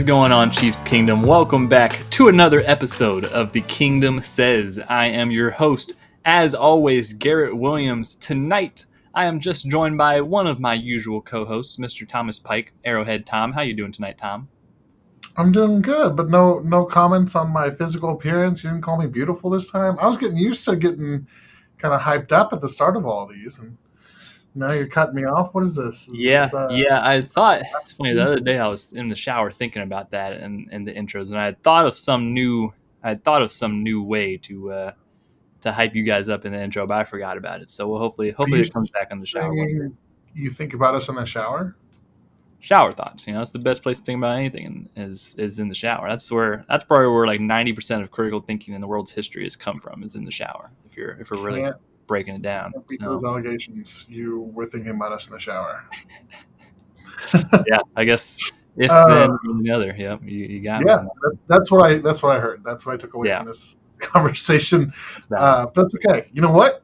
going on, Chiefs Kingdom? Welcome back to another episode of the Kingdom Says. I am your host, as always, Garrett Williams. Tonight, I am just joined by one of my usual co-hosts, Mr. Thomas Pike, Arrowhead Tom. How you doing tonight, Tom? I'm doing good, but no comments on my physical appearance. You didn't call me beautiful this time. I was getting used to getting kind of hyped up at the start of all these, and now you're cutting me off. What is this? I thought it's funny. The other day, I was in the shower thinking about that and the intros, and I had thought of some new way to hype you guys up in the intro, but I forgot about it. So hopefully it comes back on the shower one day. You think about us in the shower? Shower thoughts. It's the best place to think about anything is in the shower. That's probably where like 90% of critical thinking in the world's history has come from, is in the shower. If we're really breaking it down. Those allegations, you were thinking about us in the shower. Yeah, I guess if then the other. Yep, you got me. Yeah, that's what I heard. That's what I took away from this conversation. But that's okay. You know what?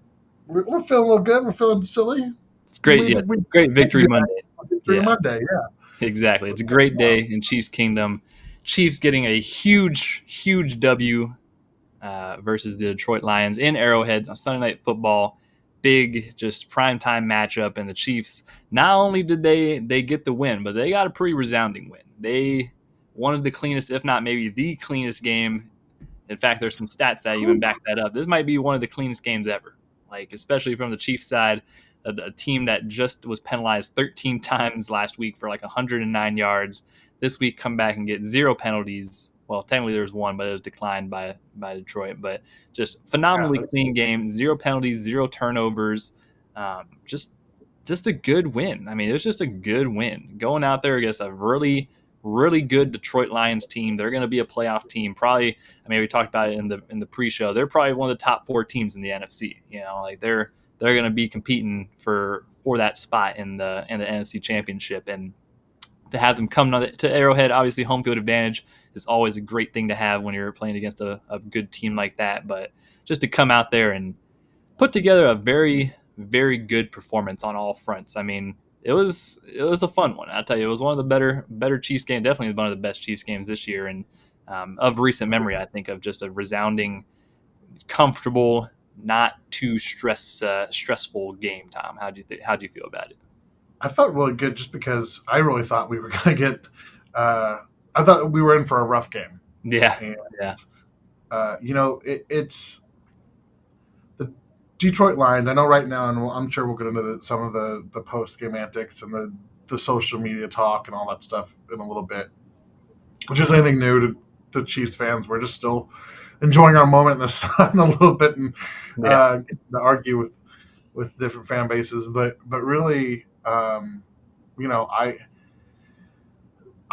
We're feeling a little good. We're feeling silly. It's great. Great Victory Monday. Monday, yeah. Exactly. It's a great day in Chiefs Kingdom. Chiefs getting a huge W versus the Detroit Lions in Arrowhead on Sunday Night Football. Big, just primetime matchup, and the Chiefs, not only did they get the win, but they got a pretty resounding win. They one of the cleanest, if not maybe the cleanest game. In fact, there's some stats that even back that up. This might be one of the cleanest games ever, especially from the Chiefs side. A team that just was penalized 13 times last week for 109 yards. This week come back and get 0 penalties. Well, technically there's one, but it was declined by Detroit. But just phenomenally clean game, 0 penalties, 0 turnovers. Just a good win. I mean, it was just a good win. Going out there against a really, really good Detroit Lions team. They're going to be a playoff team. Probably, we talked about it in the pre-show. They're probably one of the top 4 teams in the NFC. They're going to be competing for that spot in the NFC Championship, and to have them come to Arrowhead, obviously home field advantage is always a great thing to have when you're playing against a good team like that. But just to come out there and put together a very, very good performance on all fronts. It was a fun one. I'll tell you, it was one of the better Chiefs games, definitely one of the best Chiefs games this year, and of recent memory, I think, of just a resounding, comfortable, not too stressful game. Tom, how do you feel about it? I felt really good just because I really thought we were going to get. I thought we were in for a rough game. Yeah, it's the Detroit Lions. I know right now, and I'm sure we'll get into some of the post game antics and the social media talk and all that stuff in a little bit, which is anything new to Chiefs fans. We're just still enjoying our moment in the sun a little bit and to argue with different fan bases, but really, I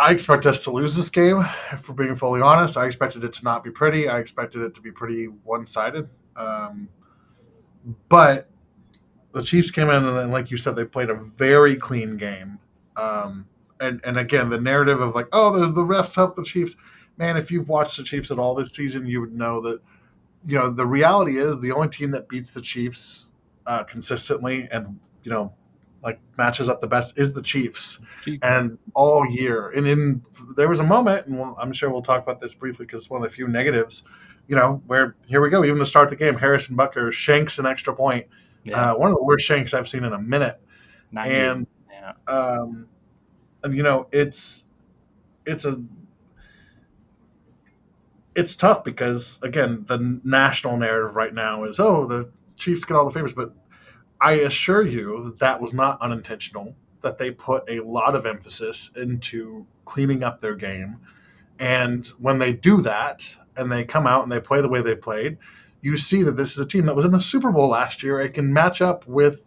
expect us to lose this game. If we're being fully honest, I expected it to not be pretty. I expected it to be pretty one-sided. But the Chiefs came in, and then, like you said, they played a very clean game. And again, the narrative of the refs helped the Chiefs. Man, if you've watched the Chiefs at all this season, you would know that, the reality is the only team that beats the Chiefs consistently and, matches up the best is the Chiefs. And all year. And there was a moment, and I'm sure we'll talk about this briefly because it's one of the few negatives, where here we go, even to start the game, Harrison Butker shanks an extra point. Yeah. One of the worst shanks I've seen in a minute. It's tough because, again, the national narrative right now is, the Chiefs get all the favors, but I assure you that was not unintentional, that they put a lot of emphasis into cleaning up their game. And when they do that and they come out and they play the way they played, you see that this is a team that was in the Super Bowl last year. It can match up with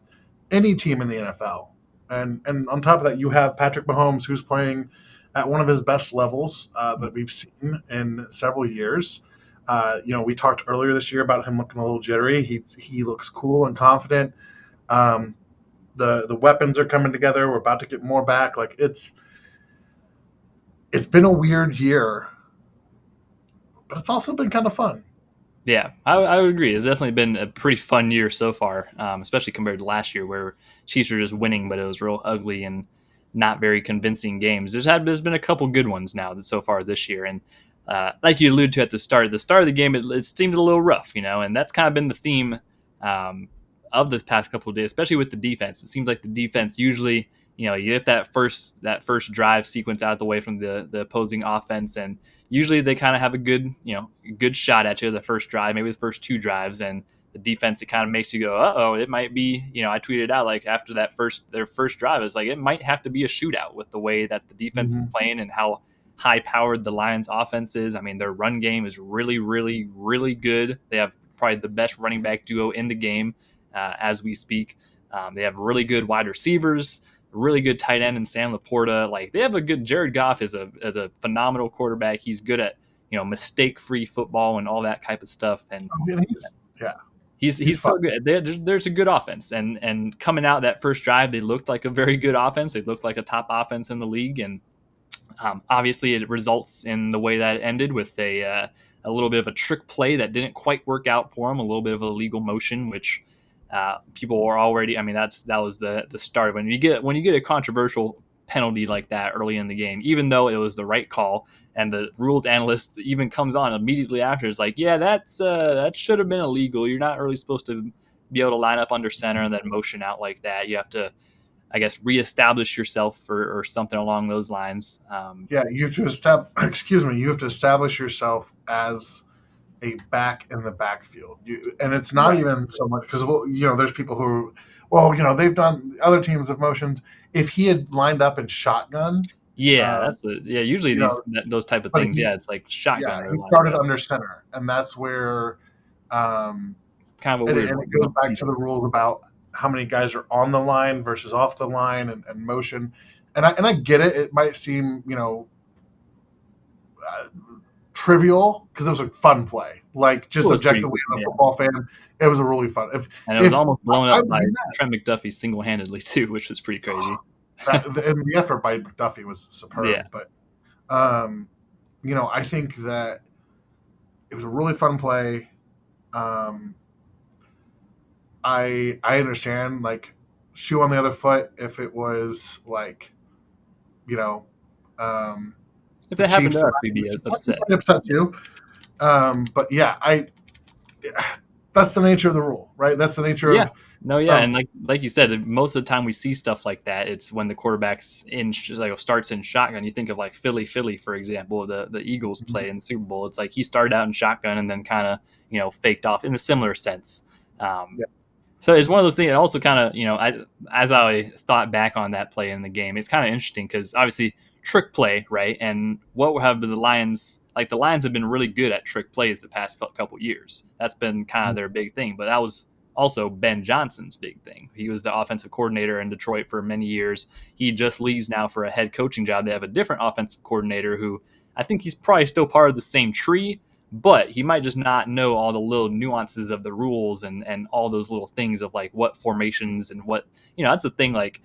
any team in the NFL. And on top of that, you have Patrick Mahomes, who's playing at one of his best levels that we've seen in several years. We talked earlier this year about him looking a little jittery. He looks cool and confident. The weapons are coming together. We're about to get more back. It's been a weird year, but it's also been kind of fun. Yeah, I would agree. It's definitely been a pretty fun year so far, especially compared to last year where Chiefs were just winning, but it was real ugly. And not very convincing games. There's been a couple good ones now so far this year, and like you alluded to at the start of the game, it seemed a little rough, and that's kind of been the theme um, of this past couple of days, especially with the defense. It seems like the defense usually, you get that first drive sequence out of the way from the opposing offense, and usually they kind of have a good shot at you the first drive, maybe the first two drives, and the defense, it kind of makes you go, oh, it might be, I tweeted out like after their first drive, it's like it might have to be a shootout with the way that the defense is Mhm. playing and how high powered the Lions offense is. I mean, their run game is really, really, really good. They have probably the best running back duo in the game as we speak. They have really good wide receivers, really good tight end in Sam Laporta. Like they have a good Jared Goff is a phenomenal quarterback. He's good at mistake free football and all that type of stuff. And I mean, yeah, he's he's fun. so good. There's a good offense, and coming out that first drive, they looked like a very good offense. They looked like a top offense in the league, and obviously it results in the way that it ended with a little bit of a trick play that didn't quite work out for them. A little bit of a legal motion, which people were already. I mean, that was the start when you get a controversial penalty like that early in the game, even though it was the right call, and the rules analyst even comes on immediately after. It's like, yeah, that should have been illegal. You're not really supposed to be able to line up under center and then motion out like that. You have to, I guess, reestablish yourself or something along those lines. Yeah, you have to establish. Excuse me. You have to establish yourself as a back in the backfield. And it's not Right. even so much because there's people who, they've done other teams of motions. If he had lined up in shotgun, Yeah, uh, that's what. Yeah, usually you know, those type of but things. Yeah, it's like yeah, shotgun or he lining started up. under center, and that's where, um, Kind of a and, weird and one. it You goes don't back see to that. the rules about how many guys are on the line versus off the line and motion. And I get it. It might seem uh, trivial because it was a fun play. Like It just was pretty objectively, good. as a Yeah, football fan, it was a really fun. If and it was if almost blown I up would by be mad. Trent McDuffie single handedly too, which was pretty crazy. And the effort by McDuffie was Yeah, superb. But um, I think that it was a really fun play. Um, I understand like shoe on the other foot if it was like you know um, if the that happened to Chiefs. us, we'd be I'd be upset. pretty upset too. But yeah, I that's the nature of the rule, right? That's the nature Yeah. No, yeah, of and like you said, most of the time we see stuff like that. It's when the quarterback's like starts in shotgun. You think of like Philly, for example, the Eagles play in the Super Bowl. It's like he started out in shotgun and then kind of faked off in a similar sense. Um, yeah. so it's one of those things. That also kind of as I thought back on that play in the game, it's kind of interesting because obviously trick play, right? And what have the Lions like? The Lions have been really good at trick plays the past couple years. That's been kind of their big thing. But that was also Ben Johnson's big thing. He was the offensive coordinator in Detroit for many years. He just leaves now for a head coaching job. They have a different offensive coordinator who I think he's probably still part of the same tree, but he might just not know all the little nuances of the rules and all those little things of like what formations and what, that's the thing. Like,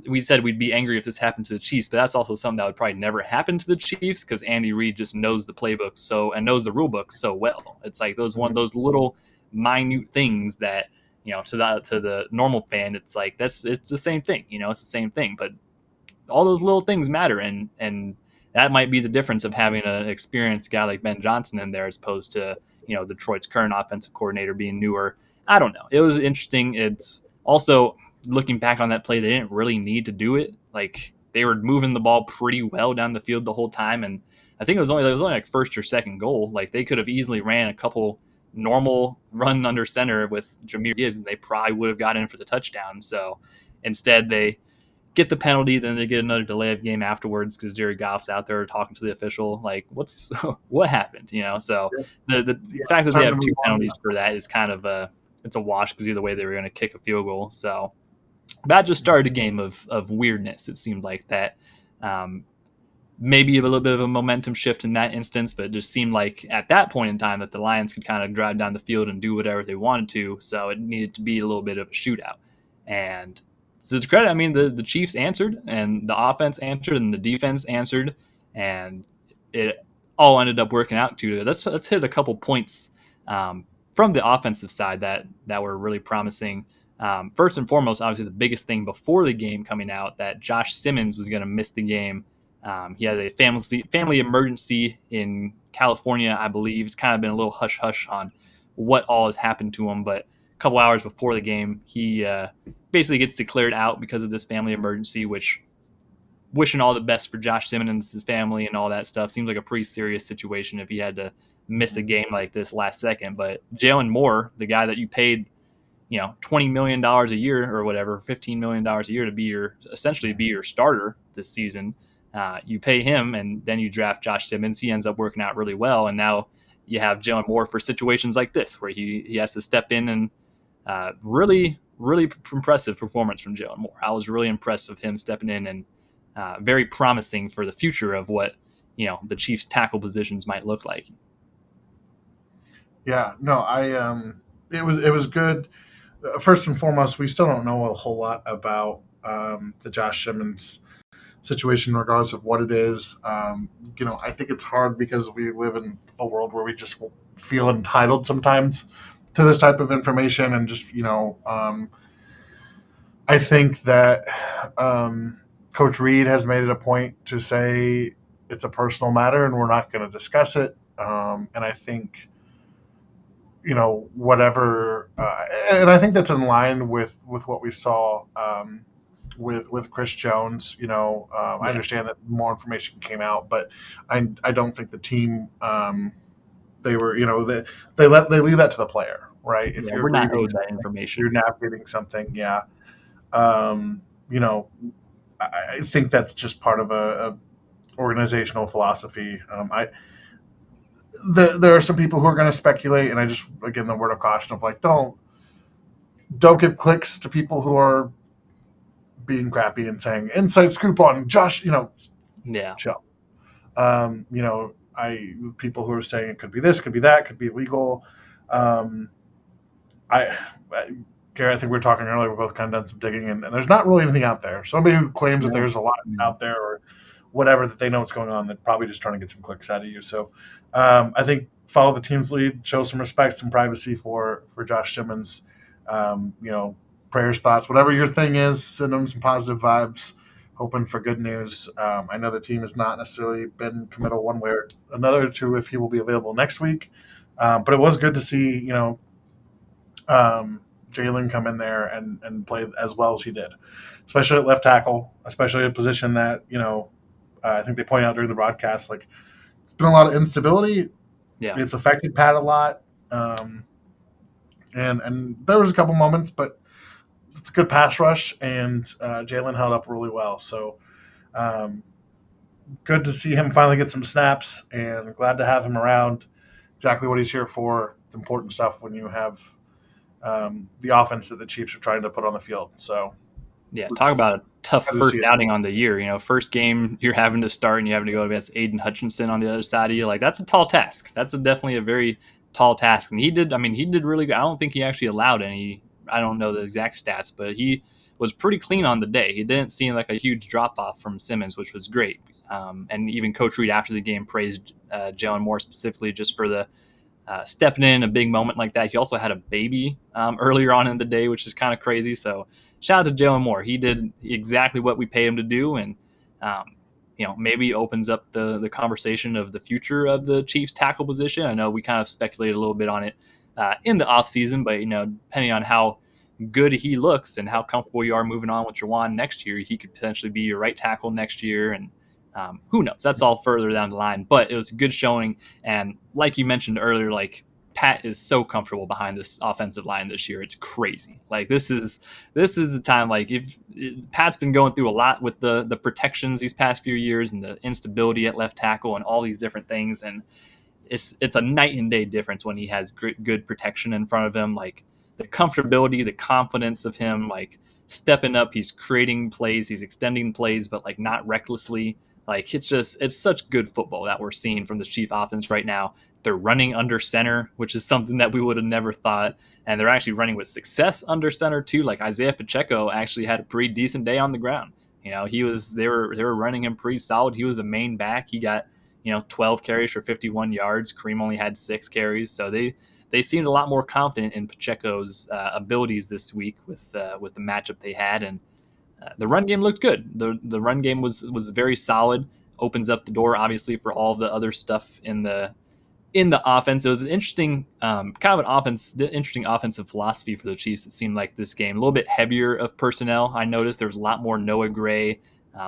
we said we'd be angry if this happened to the Chiefs, but that's also something that would probably never happen to the Chiefs because Andy Reid just knows the playbook and knows the rule book so well. It's like those little minute things that to the normal fan, it's like it's the same thing. It's the same thing, but all those little things matter, and that might be the difference of having an experienced guy like Ben Johnson in there as opposed to Detroit's current offensive coordinator being newer. I don't know. It was interesting. It's also looking back on that play, they didn't really need to do it. Like they were moving the ball pretty well down the field the whole time, and I think it was only like first or second goal. Like they could have easily ran a couple normal run under center with Jahmyr Gibbs, and they probably would have got in for the touchdown. So instead, they get the penalty, then they get another delay of game afterwards because Jerry Goff's out there talking to the official, like, what happened? So Yeah, the yeah, fact that they time to have two move on. penalties for that is kind of it's a wash because either way they were going to kick a field goal. So that just started a game of weirdness. It seemed like that. Um, Maybe a little bit of a momentum shift in that instance, but it just seemed like at that point in time that the Lions could kind of drive down the field and do whatever they wanted to. So it needed to be a little bit of a shootout. And to its credit, I mean, the Chiefs answered, and the offense answered, and the defense answered, and it all ended up working out too. Let's hit a couple points from the offensive side that were really promising. First and foremost, obviously the biggest thing before the game coming out, that Josh Simmons was going to miss the game. He had a family emergency in California, I believe. It's kind of been a little hush hush on what all has happened to him, but a couple hours before the game, he basically gets declared out because of this family emergency, which, wishing all the best for Josh Simmons, his family, and all that stuff. Seems like a pretty serious situation if he had to miss a game like this last second. But Jaylon Moore, the guy that you paid, $20 million a year or whatever, $15 million a year to be essentially be your starter this season, you pay him, and then you draft Josh Simmons. He ends up working out really well, and now you have Jaylon Moore for situations like this where he has to step in, and really, really impressive performance from Jaylon Moore. I was really impressed with him stepping in, and very promising for the future of what the Chiefs' tackle positions might look like. Yeah, no, it was good. First and foremost, we still don't know a whole lot about the Josh Simmons situation, regardless of what it is. I think it's hard because we live in a world where we just feel entitled sometimes to this type of information, and just I think that Coach Reed has made it a point to say it's a personal matter and we're not going to discuss it. And I think, whatever, and I think that's in line with what we saw with Chris Jones. I understand that more information came out, but I don't think the team, they were, they leave that to the player, right? If we're not owed that information, you're navigating something. Yeah. I think that's just part of a organizational philosophy. There are some people who are going to speculate, and I just, again, the word of caution of like, don't give clicks to people who are being crappy and saying inside scoop on Josh. Chill. People who are saying it could be this, could be that, could be illegal. Gary, I think we were talking earlier, we've both kind of done some digging, and there's not really anything out there. Somebody who claims that there's a lot out there or whatever, that they know what's going on, they're probably just trying to get some clicks out of you. So I think follow the team's lead, show some respect, some privacy for Josh Simmons. Prayers, thoughts, whatever your thing is, send them some positive vibes, hoping for good news. I know the team has not necessarily been committal one way or another to if he will be available next week. But it was good to see, Jaylon come in there and play as well as he did, especially at left tackle, especially a position that, I think they pointed out during the broadcast, like, it's been a lot of instability. Yeah. It's affected Pat a lot. And there was a couple moments, but it's a good pass rush, and Jaylon held up really well. So good to see him finally get some snaps, and glad to have him around. Exactly what he's here for. It's important stuff when you have the offense that the Chiefs are trying to put on the field. So, yeah, talk about a tough first outing on the year. First game you're having to start, and you having to go against Aiden Hutchinson on the other side of you. Like, that's a tall task. That's definitely a very tall task. And he did really good. I don't think he actually allowed any. I don't know the exact stats, but he was pretty clean on the day. He didn't seem like a huge drop off from Simmons, which was great. And even Coach Reed after the game praised Jaylon Moore specifically just for the stepping in a big moment like that. He also had a baby earlier on in the day, which is kind of crazy. So shout out to Jaylon Moore. He did exactly what we paid him to do, and maybe opens up the conversation of the future of the Chiefs tackle position. I know we kind of speculated a little bit on it in the offseason, but depending on how good he looks and how comfortable you are moving on with Jawan next year, he could potentially be your right tackle next year, and who knows? That's all further down the line. But it was a good showing, and like you mentioned earlier, like, Pat is so comfortable behind this offensive line this year. It's crazy. Like, this is the time. Like, Pat's been going through a lot with the protections these past few years and the instability at left tackle and all these different things, and it's a night and day difference when he has good protection in front of him. Like, the comfortability, the confidence of him, like, stepping up, he's creating plays, he's extending plays, but like not recklessly. Like, it's such good football that we're seeing from the Chief offense right now. They're running under center, which is something that we would have never thought. And they're actually running with success under center too. Like, Isaiah Pacheco actually had a pretty decent day on the ground. They were running him pretty solid. He was a main back. He got, 12 carries for 51 yards. Kareem only had 6 carries. So they they seemed a lot more confident in Pacheco's abilities this week with the matchup they had, and the run game looked good. The run game was very solid. Opens up the door, obviously, for all the other stuff in the offense. It was an interesting interesting offensive philosophy for the Chiefs. It seemed like this game a little bit heavier of personnel. I noticed there's a lot more Noah Gray.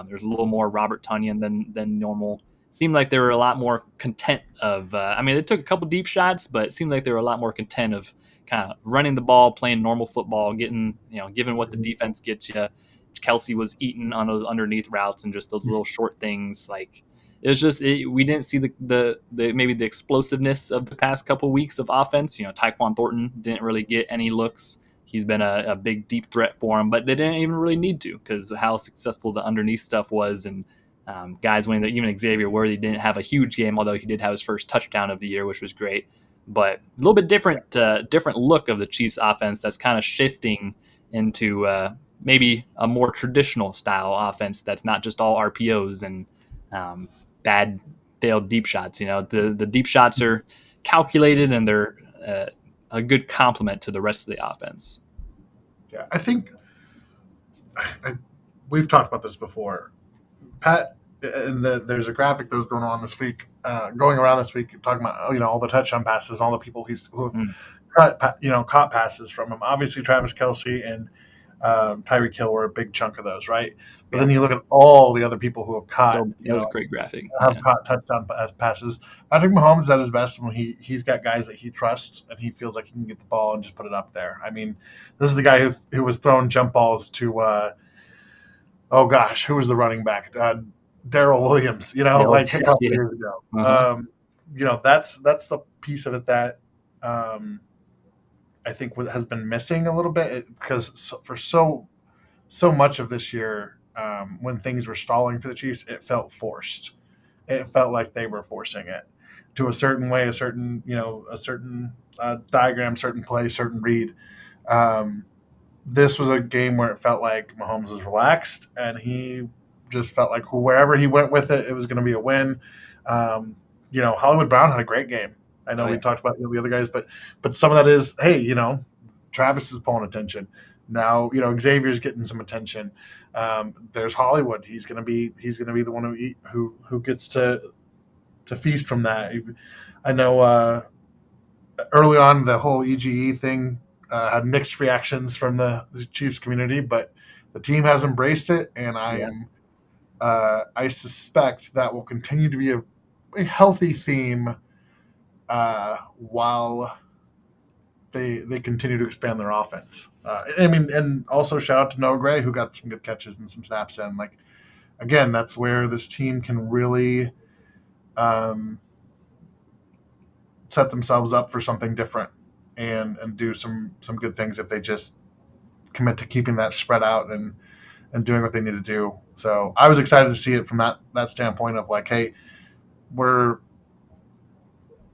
There's a little more Robert Tonyan than normal. It seemed like they were a lot more content of. They took a couple deep shots, but it seemed like they were a lot more content of kind of running the ball, playing normal football, getting given what the defense gets you. Kelsey was eating on those underneath routes and just those little short things. Like it was just we didn't see the maybe the explosiveness of the past couple of weeks of offense. Tyquan Thornton didn't really get any looks. He's been a big deep threat for him, but they didn't even really need to because of how successful the underneath stuff was. And guys winning, even Xavier Worthy didn't have a huge game, although he did have his first touchdown of the year, which was great. But a little bit different look of the Chiefs offense that's kind of shifting into maybe a more traditional style offense that's not just all RPOs and bad failed deep shots. The deep shots are calculated and they're a good complement to the rest of the offense. Yeah, I think we've talked about this before. Pat, and there's a graphic that was going around this week, talking about all the touchdown passes, all the people who have caught passes from him. Obviously, Travis Kelce and Tyreek Hill were a big chunk of those, right? But then you look at all the other people who have caught. That was a great graphic. Caught touchdown passes. Patrick Mahomes is at his best when he's got guys that he trusts and he feels like he can get the ball and just put it up there. I mean, this is the guy who was throwing jump balls to who was the running back? Darrell Williams. A couple years ago. Uh-huh. That's the piece of it that I think has been missing a little bit because for so much of this year, when things were stalling for the Chiefs, it felt forced. It felt like they were forcing it to a certain way, a certain diagram, certain play, certain read. This was a game where it felt like Mahomes was relaxed and he just felt like wherever he went with it, it was going to be a win. Hollywood Brown had a great game. I know we talked about the other guys, but some of that is, hey, Travis is pulling attention. Now, Xavier's getting some attention. There's Hollywood. He's gonna be the one who gets to feast from that. I know early on the whole EGE thing had mixed reactions from the Chiefs community, but the team has embraced it, and I suspect that will continue to be a healthy theme while they continue to expand their offense. And also shout out to Noah Gray, who got some good catches and some snaps in. Like, again, that's where this team can really set themselves up for something different and do some good things if they just commit to keeping that spread out and doing what they need to do. So I was excited to see it from that standpoint of like, hey, we're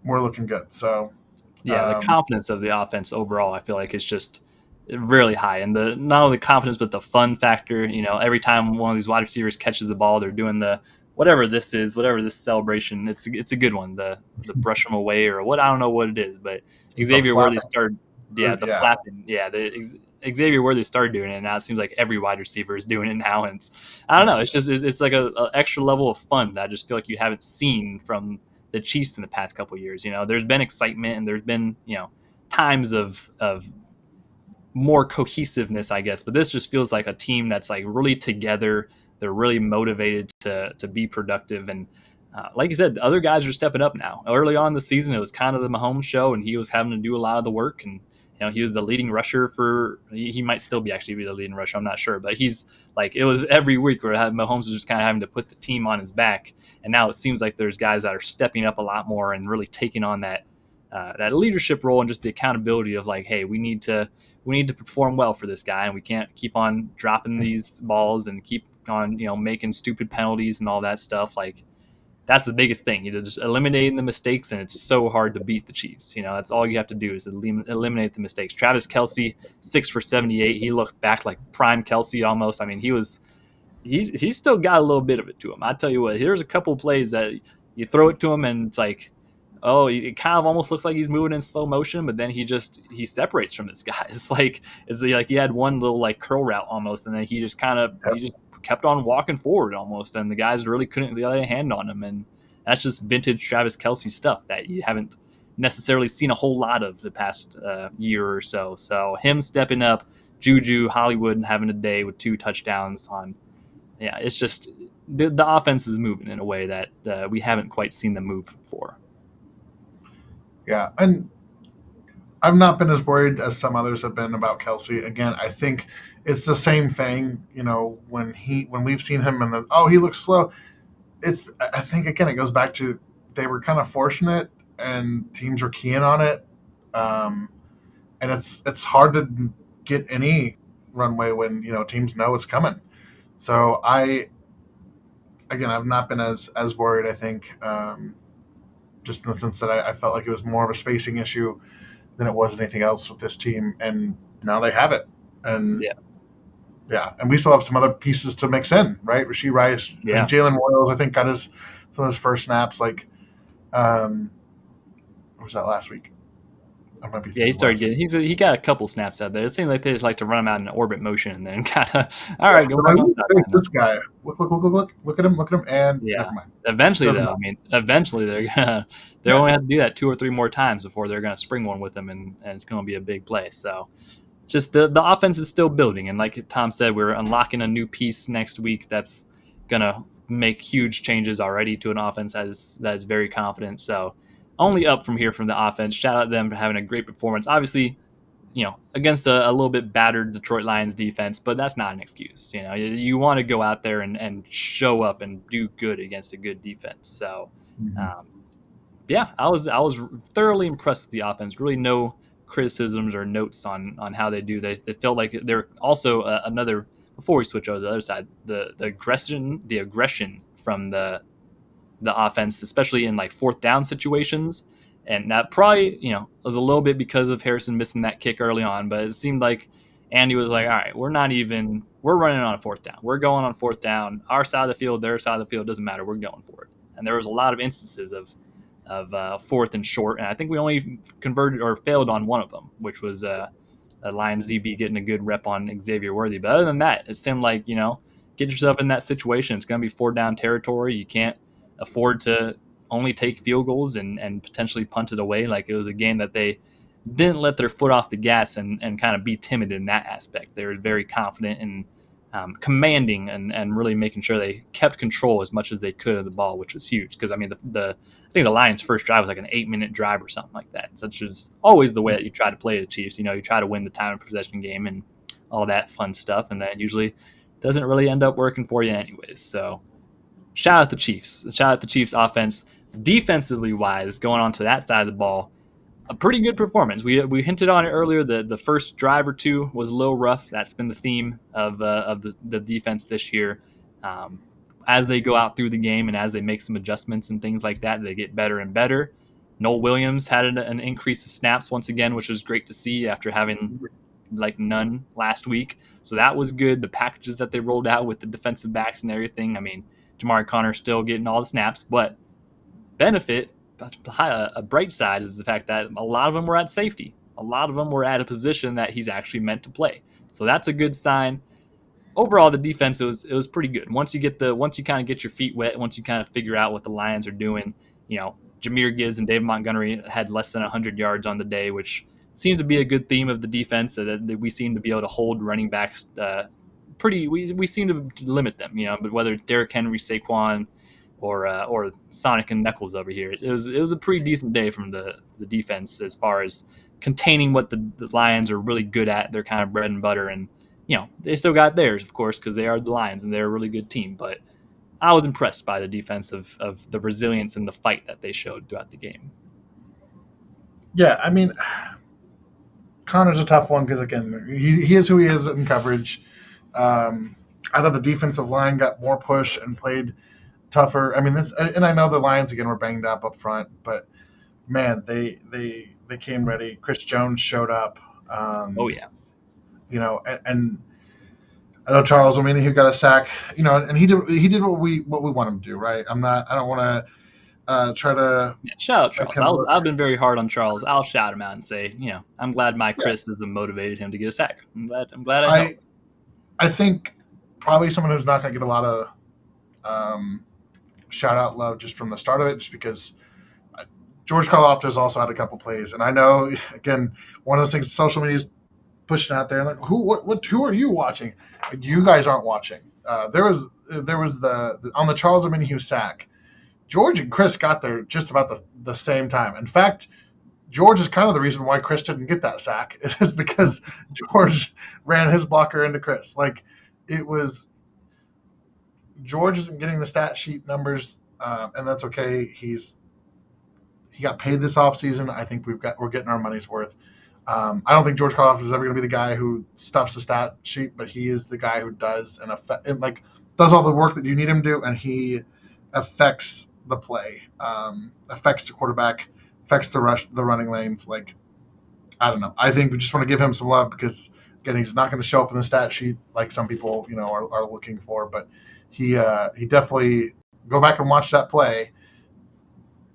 looking good. So the confidence of the offense overall, I feel like it's just really high, and not only the confidence but the fun factor. Every time one of these wide receivers catches the ball, they're doing whatever this celebration. It's a good one. The brush them away or what, I don't know what it is, but Xavier Worthy started. Flapping. Xavier Worthy started doing it, and now it seems like every wide receiver is doing it now. And I don't know. It's like a extra level of fun that I just feel like you haven't seen from the Chiefs in the past couple of years. There's been excitement and there's been times of more cohesiveness, I guess. But this just feels like a team that's like really together. They're really motivated to be productive, and like you said, the other guys are stepping up now. Early on in the season, it was kind of the Mahomes show, and he was having to do a lot of the work. And he was the leading rusher he might still be the leading rusher. I'm not sure, but he's like, it was every week where Mahomes was just kind of having to put the team on his back. And now it seems like there's guys that are stepping up a lot more and really taking on that leadership role and just the accountability of like, hey, we need to perform well for this guy, and we can't keep on dropping these balls and keep on making stupid penalties and all that stuff. Like, that's the biggest thing. Just eliminating the mistakes, and it's so hard to beat the Chiefs. That's all you have to do is eliminate the mistakes. Travis Kelce, 6 for 78. He looked back like prime Kelce almost. I mean, he's still got a little bit of it to him. I tell you what, here's a couple of plays that you throw it to him, and it's like, oh, it kind of almost looks like he's moving in slow motion, but then he separates from this guy. It's like he had one little like curl route almost, and then he just kept on walking forward almost, and the guys really couldn't lay a hand on him, and that's just vintage Travis Kelce stuff that you haven't necessarily seen a whole lot of the past year or so. So him stepping up, Juju Hollywood having a day with 2 touchdowns on, yeah, it's just the offense is moving in a way that we haven't quite seen them move before. Yeah, and I've not been as worried as some others have been about Kelsey. Again, I think it's the same thing. When we've seen him and he looks slow. I think again it goes back to they were kind of forcing it and teams were keying on it, and it's hard to get any runway when teams know it's coming. So I've not been as worried. I think just in the sense that I felt like it was more of a spacing issue than it was anything else with this team, and now they have it. And yeah, and we still have some other pieces to mix in, right? Rashee Rice, Yeah. Jaylon Moore, I think got some of his first snaps. Like, what was that last week? Yeah, he started getting. He got a couple snaps out there. It seems like they just like to run him out in an orbit motion and then kind of, all right, go back on sideline. This guy, look at him, and yeah. Never mind. Eventually, though, eventually they're only have to do that 2 or 3 more times before they're gonna spring one with him, and it's gonna be a big play. So, just the offense is still building, and like Tom said, we're unlocking a new piece next week that's gonna make huge changes already to an offense that is very confident. So, only up from here from the offense. Shout out to them for having a great performance. Obviously, against a little bit battered Detroit Lions defense, but that's not an excuse. You want to go out there and show up and do good against a good defense. So, yeah, I was thoroughly impressed with the offense. Really, no criticisms or notes on how they do. They felt like they're also another. Before we switch over to the other side, the aggression from the offense, especially in like 4th down situations. And that probably, was a little bit because of Harrison missing that kick early on, but it seemed like Andy was like, all right, we're running on 4th down. We're going on 4th down. Our side of the field, their side of the field, doesn't matter. We're going for it. And there was a lot of instances of 4th and short. And I think we only converted or failed on one of them, which was a Lions DB getting a good rep on Xavier Worthy. But other than that, it seemed like, get yourself in that situation. It's going to be 4th down territory. You can't afford to only take field goals and potentially punt it away. Like, it was a game that they didn't let their foot off the gas and kind of be timid in that aspect. They were very confident and commanding and really making sure they kept control as much as they could of the ball, which was huge. Because, I mean, I think the Lions' first drive was like an 8-minute drive or something like that, such as always the way that you try to play the Chiefs. You try to win the time of possession game and all that fun stuff, and that usually doesn't really end up working for you anyways. So, shout out the Chiefs. Shout out the Chiefs offense. Defensively wise, going on to that side of the ball, a pretty good performance. We hinted on it earlier. The first drive or two was a little rough. That's been the theme of the defense this year. As they go out through the game and as they make some adjustments and things like that, they get better and better. Noel Williams had an increase of snaps once again, which was great to see after having like none last week. So that was good. The packages that they rolled out with the defensive backs and everything. I mean, Jamari Conner still getting all the snaps, but benefit, a bright side is the fact that a lot of them were at safety. A lot of them were at a position that he's actually meant to play. So that's a good sign. Overall, the defense it was pretty good. Once you kind of get your feet wet, once you kind of figure out what the Lions are doing, Jahmyr Gibbs and David Montgomery had less than 100 yards on the day, which seems to be a good theme of the defense. That we seem to be able to hold running backs we seem to limit them, But whether Derrick Henry, Saquon, or Sonic and Knuckles over here, it was a pretty decent day from the defense as far as containing what the Lions are really good at. They're kind of bread and butter, and they still got theirs, of course, because they are the Lions and they're a really good team. But I was impressed by the defense of the resilience and the fight that they showed throughout the game. Yeah, I mean, Connor's a tough one because, again, he is who he is in coverage. I thought the defensive line got more push and played tougher. I mean, and I know the Lions again were banged up front, but man, they came ready. Chris Jones showed up. Oh yeah, and I know Charles Omeni, who got a sack. And he did what we want him to do, right? I don't want try to shout out make Charles. him look. I've been very hard on Charles. I'll shout him out and say, I'm glad my Yeah. criticism motivated him to get a sack. I'm glad I helped. I think probably someone who's not going to get a lot of shout out love just from the start of it, just because George Karlaftis also had a couple plays, and I know again one of those things social media is pushing out there, and like who are you watching? You guys aren't watching. There was the on the Charles Omenihu sack. George and Chris got there just about the same time. In fact, George is kind of the reason why Chris didn't get that sack. It is because George ran his blocker into Chris. Like, it was George isn't getting the stat sheet numbers, and that's okay. He got paid this offseason. I think we're getting our money's worth. I don't think George Karloff is ever going to be the guy who stuffs the stat sheet, but he is the guy who does and does all the work that you need him to do, and he affects the play, affects the quarterback, affects the running lanes. Like, I don't know. I think we just want to give him some love because, again, he's not going to show up in the stat sheet like some people, are looking for. But he definitely go back and watch that play.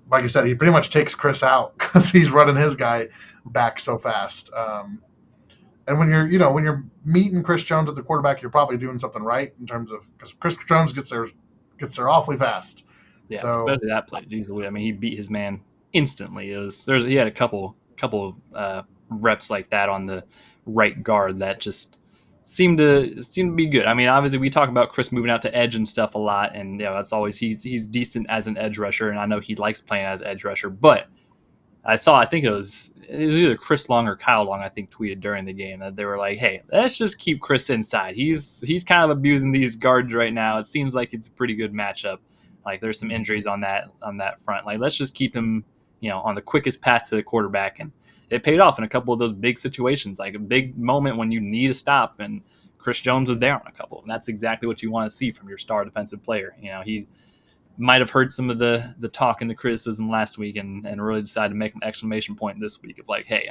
Like I said, he pretty much takes Chris out because he's running his guy back so fast. And when you're meeting Chris Jones at the quarterback, you're probably doing something right in terms of, because Chris Jones gets there awfully fast. Yeah, so, especially that play. Easily. I mean, he beat his man instantly. He had a couple reps like that on the right guard that just seemed to be good. I mean, obviously we talk about Chris moving out to edge and stuff a lot, and that's always he's decent as an edge rusher, and I know he likes playing as edge rusher. But I think it was either Chris Long or Kyle Long, I think, tweeted during the game that they were like, "Hey, let's just keep Chris inside. He's kind of abusing these guards right now. It seems like it's a pretty good matchup. Like, there's some injuries on that front. Like, let's just keep him, on the quickest path to the quarterback." And it paid off in a couple of those big situations, like a big moment when you need a stop, and Chris Jones was there on a couple. And that's exactly what you want to see from your star defensive player. He might have heard some of the talk and the criticism last week and really decided to make an exclamation point this week of like, hey,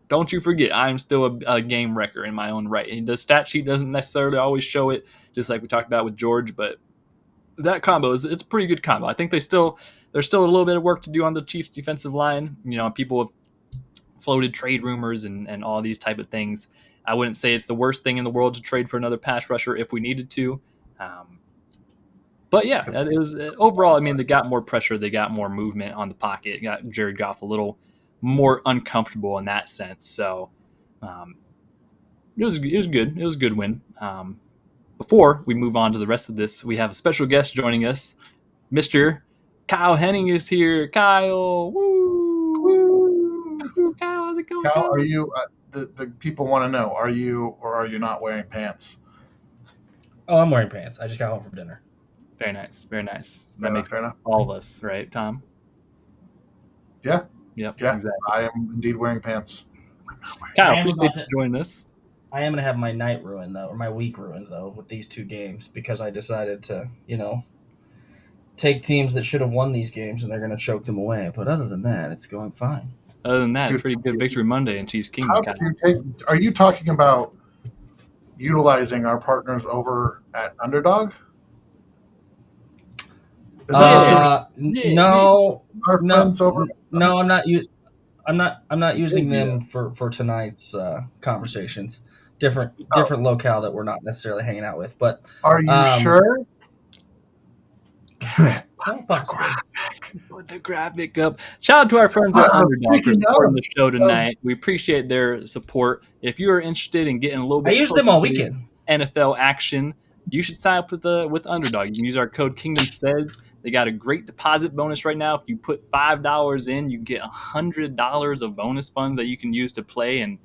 don't you forget, I'm still a game wrecker in my own right. And the stat sheet doesn't necessarily always show it, just like we talked about with George, but that combo it's a pretty good combo. I think there's still a little bit of work to do on the Chiefs defensive line. People have floated trade rumors and all these type of things. I wouldn't say it's the worst thing in the world to trade for another pass rusher if we needed to. But yeah, it was overall, I mean, they got more pressure. They got more movement on the pocket. Got Jared Goff a little more uncomfortable in that sense. So it was good. It was a good win. Before we move on to the rest of this, we have a special guest joining us. Mr. Kyle Henning is here. Kyle, woo! Kyle, how's it going? Kyle, are you? The people want to know: are you or are you not wearing pants? Oh, I'm wearing pants. I just got home from dinner. Very nice, very nice. Fair That makes enough. all of us, right, Tom? Yeah. Yep. Yeah. Exactly. I am indeed wearing pants. Kyle, appreciate you joining us. I am going to have my night ruined, though, or my week ruined, though, with these two games because I decided to, take teams that should have won these games and they're going to choke them away. But other than that, it's going fine. Other than that, pretty good victory Monday in Chiefs Kingdom. Are you talking about utilizing our partners over at Underdog? Is that no, our friends over? No, I'm not. I'm not using them for tonight's conversations. Different locale that we're not necessarily hanging out with. But are you sure? Put the graphic up. Shout out to our friends at Underdog for supporting the show tonight. We appreciate their support. If you are interested in getting a little bit, I use them all weekend. NFL action, you should sign up with Underdog. You can use our code kingdomsays. They got a great deposit bonus right now. If you put $5 in, you get $100 of bonus funds that you can use to play and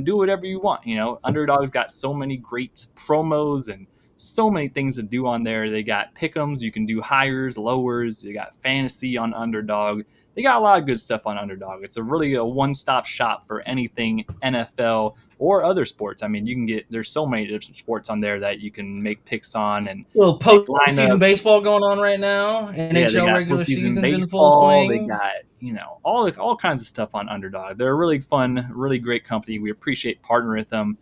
do whatever you want. Underdog's got so many great promos and so many things to do on there. They got pick'ems. You can do highers, lowers. You got fantasy on Underdog. They got a lot of good stuff on Underdog. It's really a one-stop shop for anything NFL or other sports. I mean, there's so many different sports on there that you can make picks on. And little post-season baseball going on right now. NHL regular season's in full swing. They got, all kinds of stuff on Underdog. They're a really fun, really great company. We appreciate partnering with them.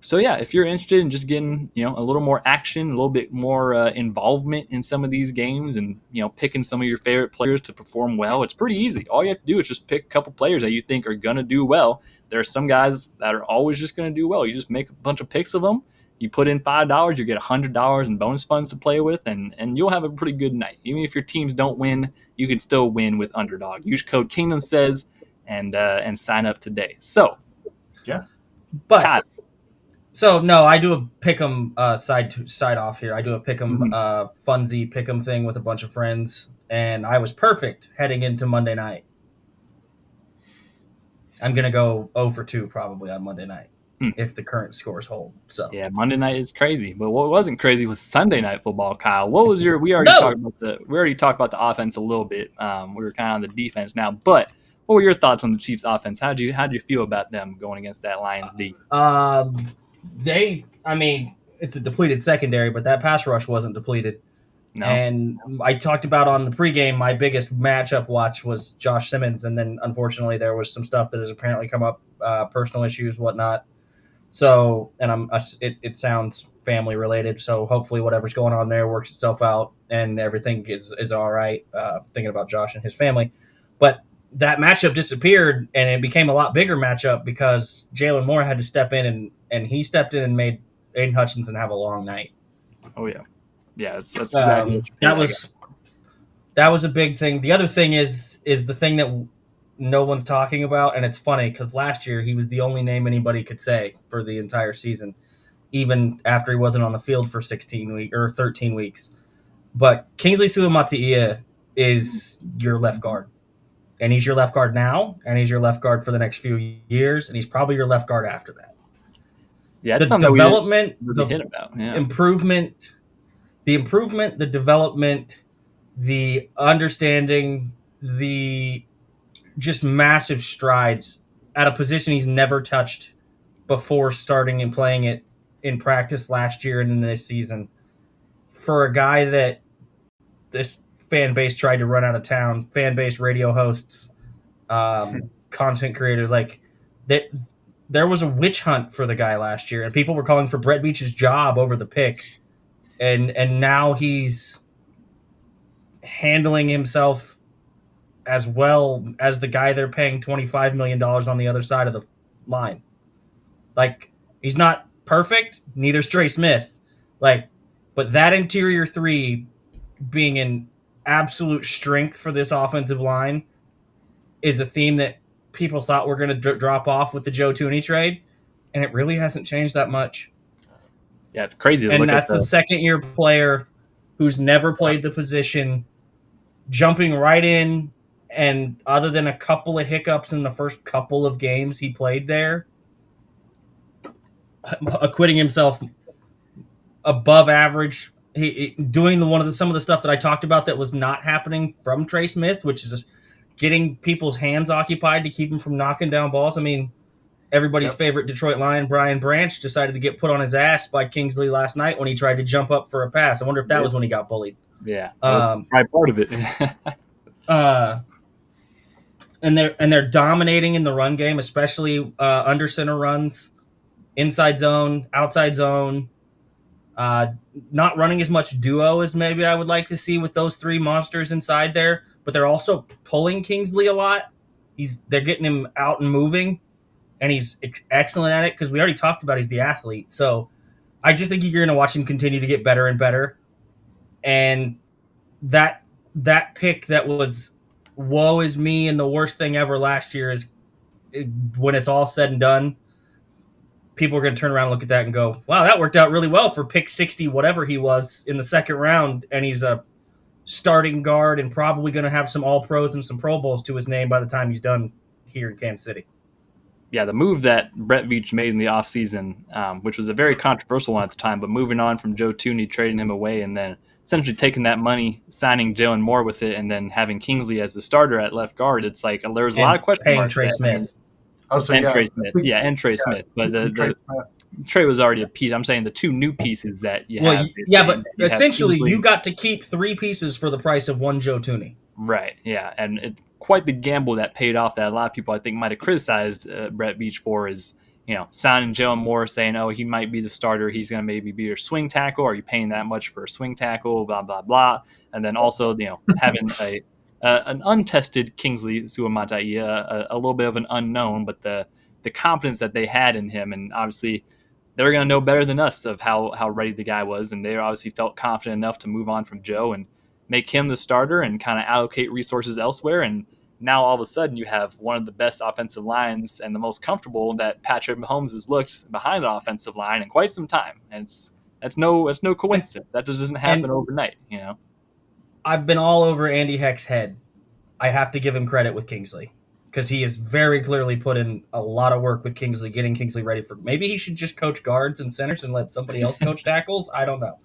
So yeah, if you're interested in just getting a little more action, a little bit more involvement in some of these games, and picking some of your favorite players to perform well, it's pretty easy. All you have to do is just pick a couple players that you think are gonna do well. There are some guys that are always just gonna do well. You just make a bunch of picks of them. You put in $5, you get $100 in bonus funds to play with, and you'll have a pretty good night. Even if your teams don't win, you can still win with Underdog. Use code KingdomSays and sign up today. So yeah, but. Kyle, So no, I do a pick'em side off here. I do a pick'em funsy pick'em thing with a bunch of friends, and I was perfect heading into Monday night. I'm gonna go 0 for 2 probably on Monday night if the current scores hold. So yeah, Monday night is crazy, but what wasn't crazy was Sunday night football. Kyle, what was your? We already talked about the offense a little bit. We were kind of on the defense now, but what were your thoughts on the Chiefs' offense? How did you feel about them going against that Lions D? It's a depleted secondary, but that pass rush wasn't depleted. No. And I talked about on the pregame, my biggest matchup watch was Josh Simmons. And then unfortunately there was some stuff that has apparently come up, personal issues, whatnot. So, and it sounds family related. So hopefully whatever's going on there works itself out and everything is all right. Thinking about Josh and his family, but that matchup disappeared and it became a lot bigger matchup because Jaylon Moore had to step in and he stepped in and made Aiden Hutchinson have a long night. Oh yeah. Yeah, that's exactly that was a big thing. The other thing is the thing that no one's talking about, and it's funny because last year he was the only name anybody could say for the entire season, even after he wasn't on the field for 13 weeks. But Kingsley Suamataia is your left guard. And he's your left guard now, and he's your left guard for the next few years, and he's probably your left guard after that. Yeah, that's the development, improvement, the development, the understanding, the just massive strides at a position he's never touched before starting and playing it in practice last year and in this season. For a guy that this fan base tried to run out of town, fan base, radio hosts, content creators, like that. There was a witch hunt for the guy last year, and people were calling for Brett Veach's job over the pick, and now he's handling himself as well as the guy they're paying $25 million on the other side of the line. Like, he's not perfect, neither's Trey Smith, but that interior three being an absolute strength for this offensive line is a theme that people thought were going to drop off with the Joe Thuney trade, and it really hasn't changed that much. Yeah, it's crazy. And that's a second-year player who's never played the position, jumping right in, and other than a couple of hiccups in the first couple of games he played there, acquitting himself above average. Doing some of the stuff that I talked about that was not happening from Trey Smith, which is just getting people's hands occupied to keep him from knocking down balls. I mean, everybody's favorite Detroit Lion, Brian Branch, decided to get put on his ass by Kingsley last night when he tried to jump up for a pass. I wonder if that was when he got bullied. Yeah, that was probably part of it. And they're dominating in the run game, especially under center runs, inside zone, outside zone. Not running as much duo as maybe I would like to see with those three monsters inside there, but they're also pulling Kingsley a lot. They're getting him out and moving, and he's excellent at it because we already talked about he's the athlete. So I just think you're going to watch him continue to get better and better. And that pick that was woe is me and the worst thing ever last year is when it's all said and done, people are going to turn around and look at that and go, wow, that worked out really well for pick 60, whatever he was in the second round. And he's a starting guard and probably going to have some all-pros and some Pro Bowls to his name by the time he's done here in Kansas City. Yeah, the move that Brett Veach made in the offseason, which was a very controversial one at the time, but moving on from Joe Thuney, trading him away, and then essentially taking that money, signing Jaylon Moore with it, and then having Kingsley as the starter at left guard, it's like there's a lot of question marks. Trey Smith. Trey Smith. But the Trey was already a piece. I'm saying the two new pieces that you have. Yeah, but essentially you got to keep three pieces for the price of one Joe Thuney. Right, yeah. And quite the gamble that paid off that a lot of people I think might have criticized Brett Veach for is signing Jaylon Moore, saying, oh, he might be the starter. He's going to maybe be your swing tackle. Are you paying that much for a swing tackle? Blah, blah, blah. And then also, having an untested Kingsley Suamataia, a little bit of an unknown, but the confidence that they had in him, and obviously they're going to know better than us of how ready the guy was, and they obviously felt confident enough to move on from Joe and make him the starter and kind of allocate resources elsewhere. And now all of a sudden you have one of the best offensive lines and the most comfortable that Patrick Mahomes has looked behind the offensive line in quite some time. And that's no coincidence. That just doesn't happen overnight, I've been all over Andy Heck's head. I have to give him credit with Kingsley, because he has very clearly put in a lot of work with Kingsley, getting Kingsley ready for. Maybe he should just coach guards and centers and let somebody else coach tackles. I don't know,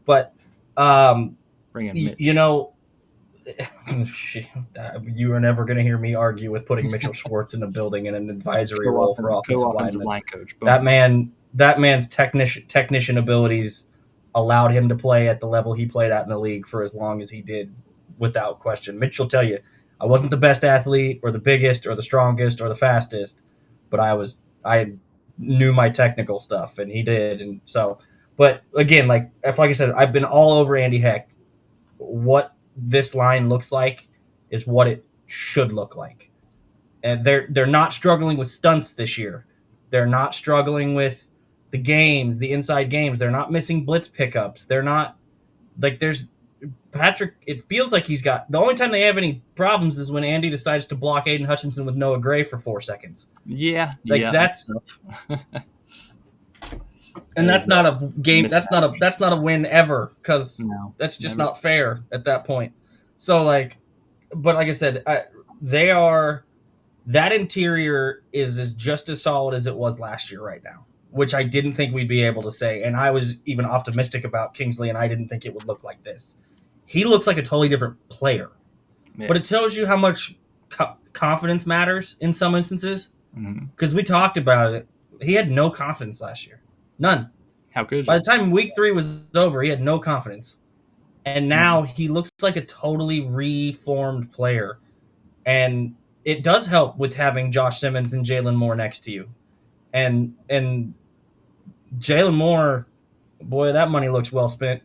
but bring in Mitch. You are never going to hear me argue with putting Mitchell Schwartz in a building in an advisory role for offensive line coach. Boom. That man's technician abilities allowed him to play at the level he played at in the league for as long as he did, without question. Mitch will tell you, I wasn't the best athlete or the biggest or the strongest or the fastest, but I knew my technical stuff, and he did. And so, but again, like I said, I've been all over Andy Heck. What this line looks like is what it should look like. And they're not struggling with stunts this year. They're not struggling with the games, the inside games. They're not missing blitz pickups. They're not like there's Patrick. It feels like he's got the only time they have any problems is when Andy decides to block Aiden Hutchinson with Noah Gray for 4 seconds. That's and that's not a game. That's not a win ever, because that's just not fair at that point. So but like I said, that interior is just as solid as it was last year right now, which I didn't think we'd be able to say. And I was even optimistic about Kingsley, and I didn't think it would look like this. He looks like a totally different player, but it tells you how much confidence matters in some instances. Because we talked about it. He had no confidence last year. None. How could you? By the time week 3 was over, he had no confidence. And now he looks like a totally reformed player. And it does help with having Josh Simmons and Jaylon Moore next to you. And Jaylon Moore, boy, that money looks well spent.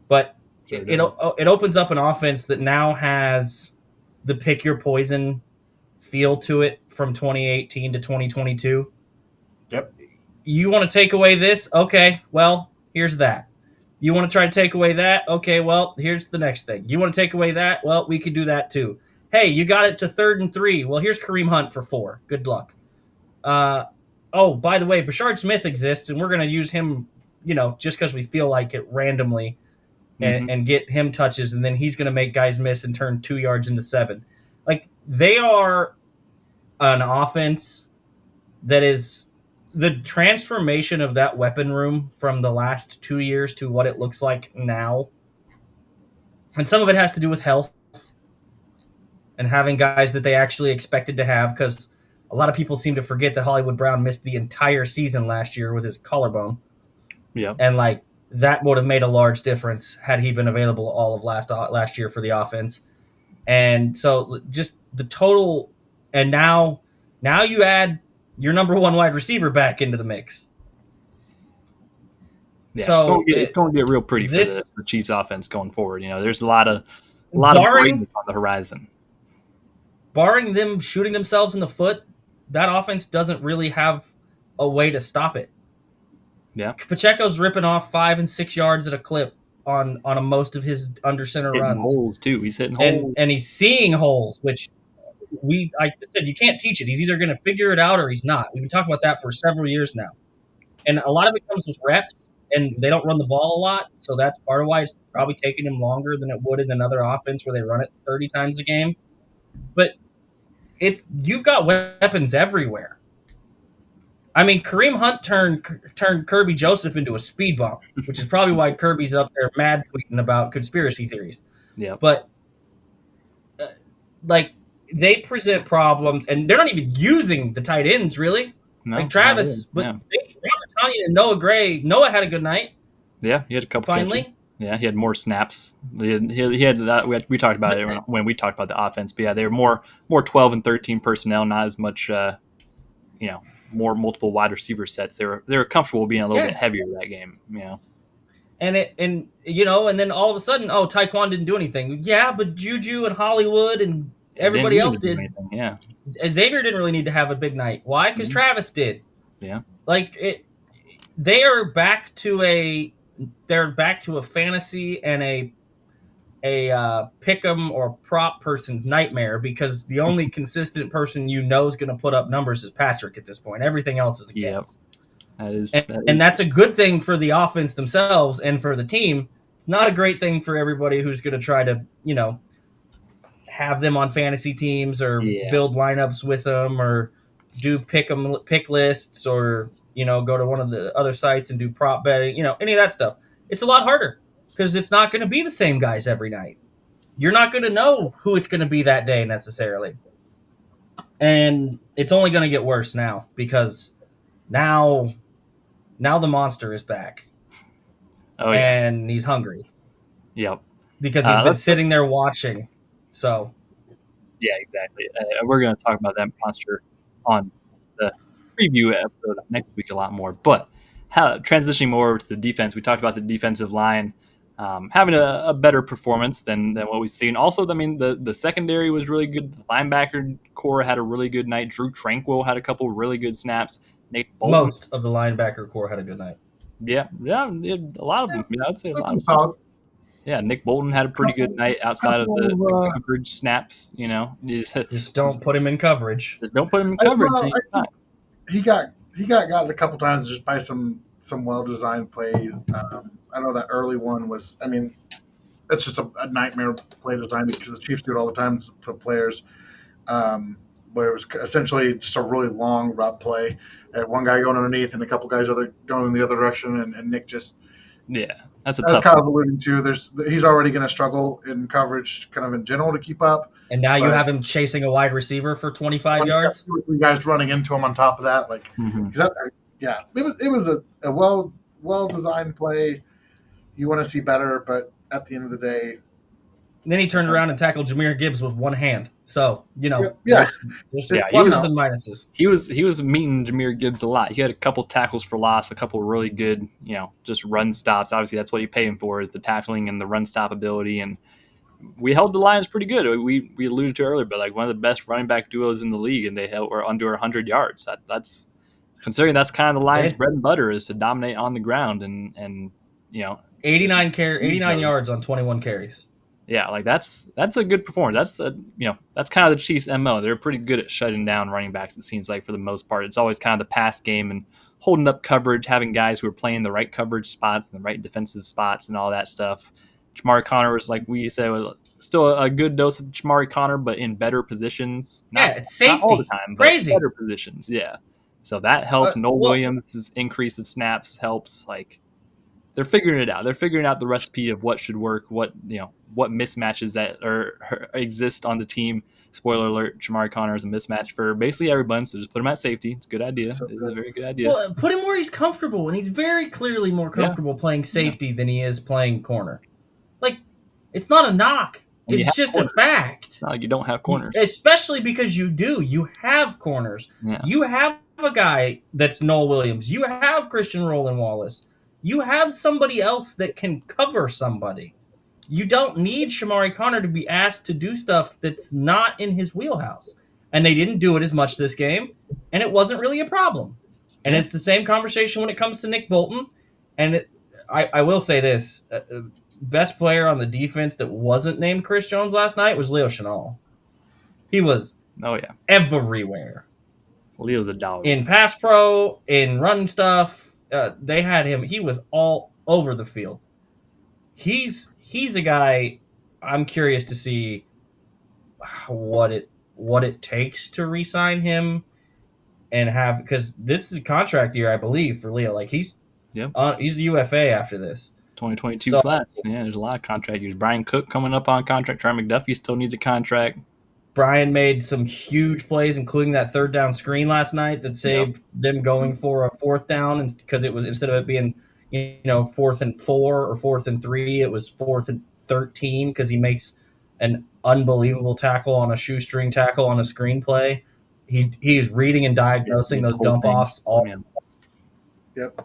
But it opens up an offense that now has the pick your poison feel to it from 2018 to 2022. Yep. You want to take away this? Okay, well, here's that. You want to try to take away that? Okay, well, here's the next thing. You want to take away that? Well, we could do that too. Hey, you got it to 3rd and 3. Well, here's Kareem Hunt for 4. Good luck. Oh, by the way, Bashard Smith exists, and we're going to use him, just because we feel like it randomly and get him touches, and then he's going to make guys miss and turn 2 yards into 7. Like, they are an offense that is the transformation of that weapon room from the last 2 years to what it looks like now. And some of it has to do with health and having guys that they actually expected to have, because a lot of people seem to forget that Hollywood Brown missed the entire season last year with his collarbone. Yeah. And that would have made a large difference had he been available all of last year for the offense. And so just the total, and now you add your number 1 wide receiver back into the mix. Yeah, so it's going to get real pretty for the Chiefs offense going forward. There's a lot of greatness on the horizon. Barring them shooting themselves in the foot, that offense doesn't really have a way to stop it. Yeah. Pacheco's ripping off 5 and 6 yards at a clip on most of his under center runs. Holes too. He's hitting holes. And he's seeing holes, which I said, you can't teach it. He's either going to figure it out or he's not. We've been talking about that for several years now. And a lot of it comes with reps, and they don't run the ball a lot. So that's part of why it's probably taking him longer than it would in another offense where they run it 30 times a game. But you've got weapons everywhere. I mean, Kareem Hunt turned Kirby Joseph into a speed bump, which is probably why Kirby's up there mad tweeting about conspiracy theories. Yeah. But they present problems, and they're not even using the tight ends really. No, Travis, but Robert Tonyan and Noah Gray. Noah had a good night. Yeah, he had a couple finally. Catches. Yeah, he had more snaps. He had that. We talked about it when we talked about the offense. But yeah, they were more 12 and 13 personnel, not as much more multiple wide receiver sets. They were comfortable being a little bit heavier that game. And then all of a sudden, Taekwon didn't do anything. Yeah, but Juju and Hollywood and everybody else did. Yeah. Xavier didn't really need to have a big night. Why? Because Travis did. Yeah. They're back to a fantasy and a pick'em or prop person's nightmare, because the only consistent person is going to put up numbers is Patrick at this point. Everything else is a guess. And that's a good thing for the offense themselves and for the team. It's not a great thing for everybody who's going to try to, have them on fantasy teams or build lineups with them or do pick lists or, go to one of the other sites and do prop betting, any of that stuff. It's a lot harder because it's not going to be the same guys every night. You're not going to know who it's going to be that day necessarily. And it's only going to get worse now, because now the monster is back. Oh, yeah. And he's hungry. Yep. Because he's been sitting there watching. So. Yeah, exactly. We're going to talk about that monster on the preview episode next week a lot more. But transitioning more to the defense, we talked about the defensive line having a better performance than what we've seen. Also, the secondary was really good. The linebacker core had a really good night. Drew Tranquil had a couple really good snaps. Nick Bolton. Most of the linebacker core had a good night. Yeah, a lot of them. I'd say a lot of them. Yeah, Nick Bolton had a pretty good night outside of the coverage snaps. Just don't put him in coverage. Just don't put him in coverage. He got got a couple times just by some well-designed plays. I know that early one was. It's just a nightmare play design, because the Chiefs do it all the time to players, where it was essentially just a really long rub play. One guy going underneath and a couple guys going in the other direction, and Nick just. Yeah, that's a tough. As Kyle's alluding to, he's already going to struggle in coverage, kind of in general, to keep up. And now you have him chasing a wide receiver for 25 yards. 2 or 3 guys running into him on top of that, it was a well-designed play. You want to see better, but at the end of the day. And then he turned around and tackled Jahmyr Gibbs with one hand. So, there's pluses and minuses. He was meeting Jahmyr Gibbs a lot. He had a couple tackles for loss, a couple really good, just run stops. Obviously, that's what you pay him for, is the tackling and the run stop ability. And we held the Lions pretty good. We alluded to earlier, but one of the best running back duos in the league, and they were under 100 yards. That's considering that's kind of the Lions' bread and butter, is to dominate on the ground and 89 yards on 21 carries. Yeah, that's a good performance. That's kind of the Chiefs' MO. They're pretty good at shutting down running backs, it seems like, for the most part. It's always kind of the pass game and holding up coverage, having guys who are playing the right coverage spots and the right defensive spots and all that stuff. Jamari Conner was, like we said, still a good dose of Jamari Conner, but in better positions. It's safety. Not all the time, but crazy. Better positions, yeah. So that helped. Noel Williams' increase of snaps helps. They're figuring it out. They're figuring out the recipe of what should work, what mismatches that exist on the team. Spoiler alert, Jamari Conner is a mismatch for basically everyone, so just put him at safety. It's a good idea. It's a very good idea. Well, put him where he's comfortable, and he's very clearly more comfortable playing safety than he is playing corner. It's not a knock. It's just a fact. It's not like you don't have corners. Especially because you do. You have corners. Yeah. You have a guy that's Noel Williams. You have Christian Roland Wallace. You have somebody else that can cover somebody. You don't need Shamari Conner to be asked to do stuff that's not in his wheelhouse. And they didn't do it as much this game, and it wasn't really a problem. And it's the same conversation when it comes to Nick Bolton. And I will say this. Best player on the defense that wasn't named Chris Jones last night was Leo Chenal. He was everywhere. Leo's a dog. In pass pro, in run stuff, they had him. He was all over the field. He's a guy I'm curious to see what it takes to re-sign him and have, because this is a contract year, I believe, for Leo. He's a UFA after this. 2022 class. Yeah, there's a lot of contract years. Brian Cook coming up on contract. Trey McDuffie still needs a contract. Brian made some huge plays, including that third down screen last night that saved them going for a fourth down, because it was, instead of it being 4th and 4 or 4th and 3, it was 4th and 13, because he makes an unbelievable tackle on a shoestring tackle on a screen play. He's reading and diagnosing those dump offs all. Yep.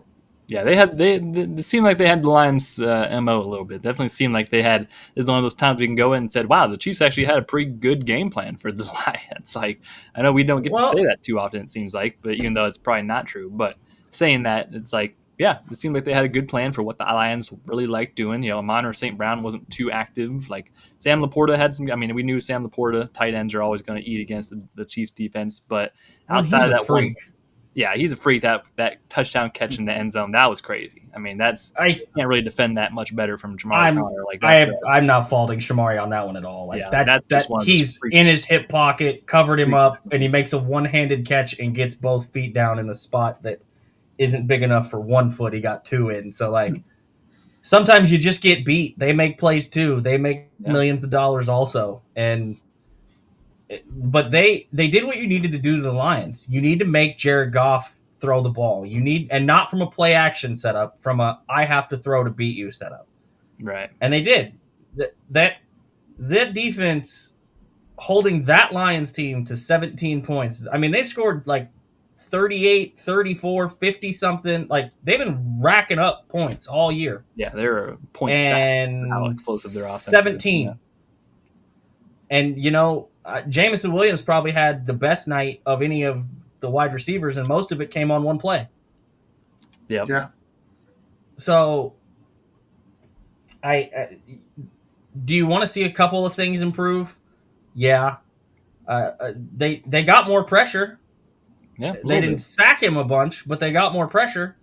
Yeah, they seemed like they had the Lions' MO a little bit. Definitely seemed like they had. It's one of those times we can go in and said, "Wow, the Chiefs actually had a pretty good game plan for the Lions." Like, I know we don't get to say that too often. It seems like, but even though it's probably not true, but saying that, it's like, yeah, it seemed like they had a good plan for what the Lions really liked doing. You know, Amon or St. Brown wasn't too active. Like Sam Laporta had some. I mean, we knew Sam Laporta tight ends are always going to eat against the Chiefs defense, but outside of that freak. Yeah, he's a freak. That touchdown catch in the end zone, that was crazy. I mean, you can't really defend that much better from Jamari Conner. Like I'm not faulting Shamari on that one at all. Like yeah, that's just one he's in his hip pocket, covered him up, and he makes a one-handed catch and gets both feet down in the spot that isn't big enough for 1 foot. He got 2 in. So like sometimes you just get beat. They make plays too. They make millions of dollars also. But they did what you needed to do to the Lions. You need to make Jared Goff throw the ball. And not from a play action setup, from a I have to throw to beat you setup. Right. And they did. That defense holding that Lions team to 17 points. I mean, they've scored like 38, 34, 50 something. Like they've been racking up points all year. Yeah, they're points and how explosive their offense 17. Is, And Jameson Williams probably had the best night of any of the wide receivers, and most of it came on one play. Yep. Yeah. So, do you want to see a couple of things improve? Yeah. They got more pressure. Yeah. They didn't sack him a bunch, but they got more pressure.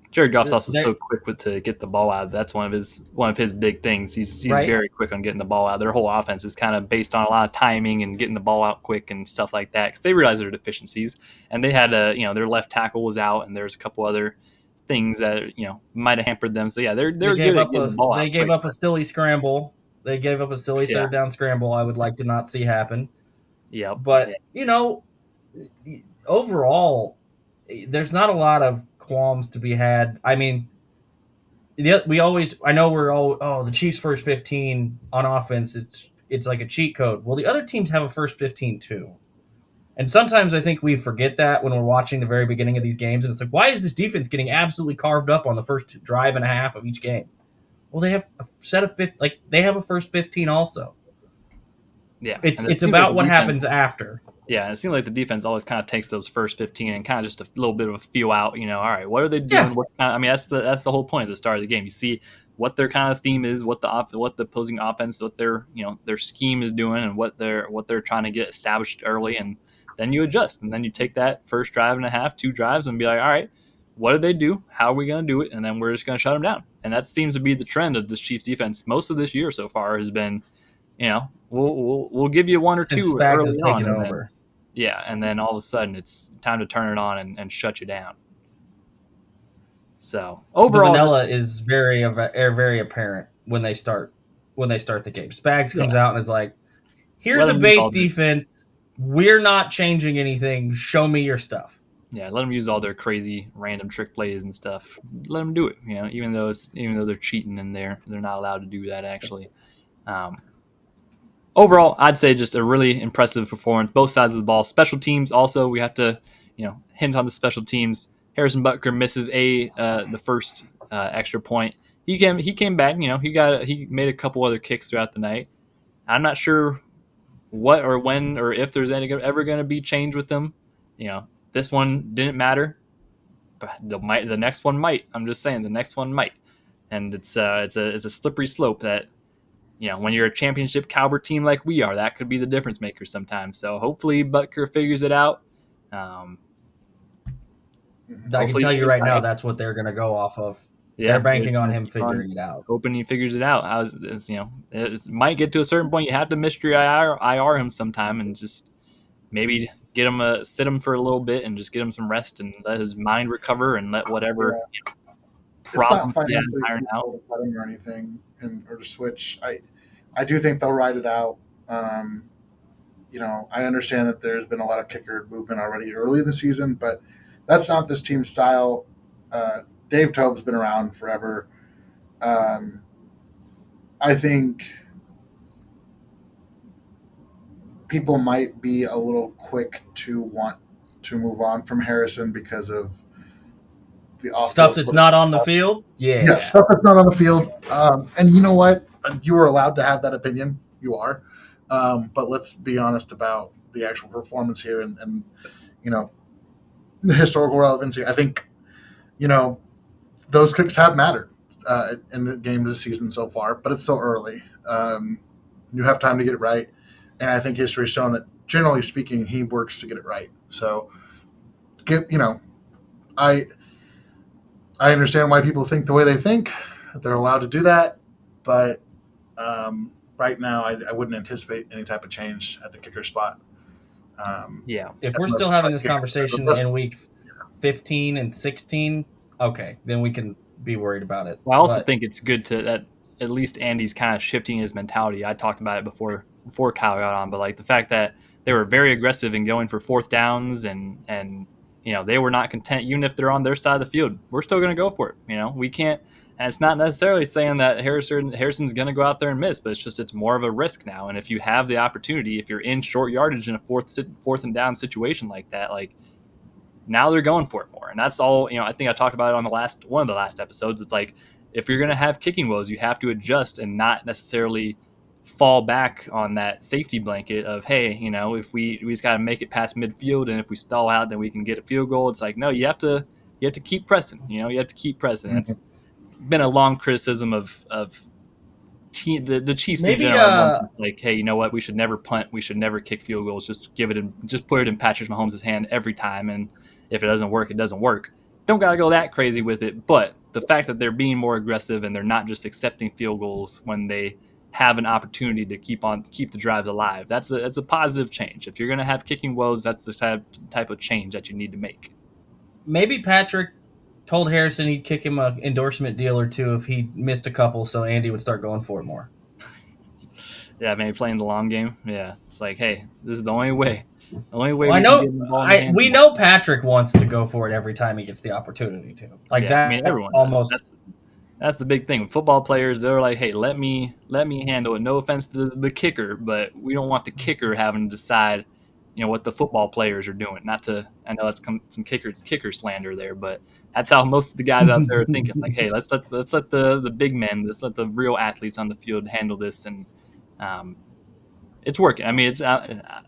Jared Goff's also so quick to get the ball out. That's one of his big things. He's very quick on getting the ball out. Their whole offense is kind of based on a lot of timing and getting the ball out quick and stuff like that because they realize their deficiencies. And they had their left tackle was out, and there's a couple other things that might have hampered them. So yeah, they're good at getting the ball out. They gave up a silly scramble. They gave up a silly third down scramble. I would like to not see happen. Yeah, but overall, there's not a lot of qualms to be had. I mean, I know we're all the Chiefs' first 15 on offense. It's like a cheat code. Well, the other teams have a first 15 too, and sometimes I think we forget that when we're watching the very beginning of these games, and it's like, why is this defense getting absolutely carved up on the first drive and a half of each game? Well, they have a set of they have a first 15 also. Yeah, it's about what happens after. Yeah, and it seems like the defense always kind of takes those first 15 and kind of just a little bit of a feel out. All right, what are they doing? Yeah. That's the whole point at the start of the game. You see what their kind of theme is, what the opposing offense, what their scheme is doing, and what they're trying to get established early, and then you adjust, and then you take that first drive and a half, 2 drives, and be like, all right, what did they do? How are we going to do it? And then we're just going to shut them down. And that seems to be the trend of this Chiefs defense most of this year so far has been, we'll give you 1 or 2 early on, and then, and then all of a sudden it's time to turn it on and shut you down. So overall, the vanilla is very apparent when they start the game. Spags comes out and is like, "Here's a base defense. We're not changing anything. Show me your stuff." Yeah, let them use all their crazy random trick plays and stuff. Let them do it. Even though they're cheating in there, they're not allowed to do that actually. Overall, I'd say just a really impressive performance, both sides of the ball. Special teams also, we have to, hint on the special teams. Harrison Butker misses the first extra point. He came back. He made a couple other kicks throughout the night. I'm not sure what or when or if there's ever going to be change with them. This one didn't matter, but the next one might. I'm just saying the next one might, and it's a slippery slope that. When you're a championship caliber team like we are, that could be the difference maker sometimes. So hopefully Butker figures it out. I can tell you right now, that's what they're going to go off of. Yeah, they're banking on him figuring it out. Hoping he figures it out. It might get to a certain point. You have to mystery IR him sometime and just maybe get him sit him for a little bit and just get him some rest and let his mind recover and let whatever problems he has iron out or anything. Or to switch, I do think they'll ride it out. I understand that there's been a lot of kicker movement already early in the season, but that's not this team's style. Dave Toub's been around forever. I think people might be a little quick to want to move on from Harrison because of the Stuff off-field that's footage. not on the field. Yeah, Yeah. stuff that's not on the field. And you know what? You are allowed to have that opinion. You are. But let's be honest about the actual performance here and you know, the historical relevancy. I think, you know, those kicks have mattered in the game this season so far, but it's still early. You have time to get it right. And I think history has shown that, generally speaking, he works to get it right. So, I I understand why people think the way they think. They're allowed to do that, but right now, I wouldn't anticipate any type of change at the kicker spot. Yeah. If we're still having this conversation in week 15 and 16, okay, then we can be worried about it. Well, I also think it's good that at least Andy's kind of shifting his mentality. I talked about it before Kyle got on, but like the fact that they were very aggressive in going for fourth downs and they were not content, even if they're on their side of the field. We're still going to go for it. We can't. And it's not necessarily saying that Harrison's going to go out there and miss, but it's more of a risk now. And if you have the opportunity, if you're in short yardage in a fourth and down situation like that, like now they're going for it more. And that's all. I think I talked about it on one of the last episodes. It's like if you're going to have kicking woes, you have to adjust and not necessarily fall back on that safety blanket of, hey, if we just got to make it past midfield, and if we stall out, then we can get a field goal. It's like, no, you have to keep pressing. You have to keep pressing. Mm-hmm. It's been a long criticism of the Chiefs Maybe, in general. It's like, hey, you know what? We should never punt. We should never kick field goals. Just put it in Patrick Mahomes' hand every time. And if it doesn't work, it doesn't work. Don't got to go that crazy with it. But the fact that they're being more aggressive and they're not just accepting field goals when they have an opportunity to keep the drives alive, that's a positive change. If you're going to have kicking woes, that's the type of change that you need to make. Maybe Patrick told Harrison he'd kick him an endorsement deal or two if he missed a couple, so Andy would start going for it more. Yeah, maybe playing the long game. Yeah, it's like, hey, this is the only way. The only way we know Patrick wants to go for it every time he gets the opportunity to. Everyone almost. That's the big thing. With football players, they're like, hey, let me handle it. No offense to the kicker, but we don't want the kicker having to decide, what the football players are doing. I know that's some kicker slander there, but that's how most of the guys out there are thinking. Like, hey, let's let the big men, let's let the real athletes on the field handle this, and it's working. I mean,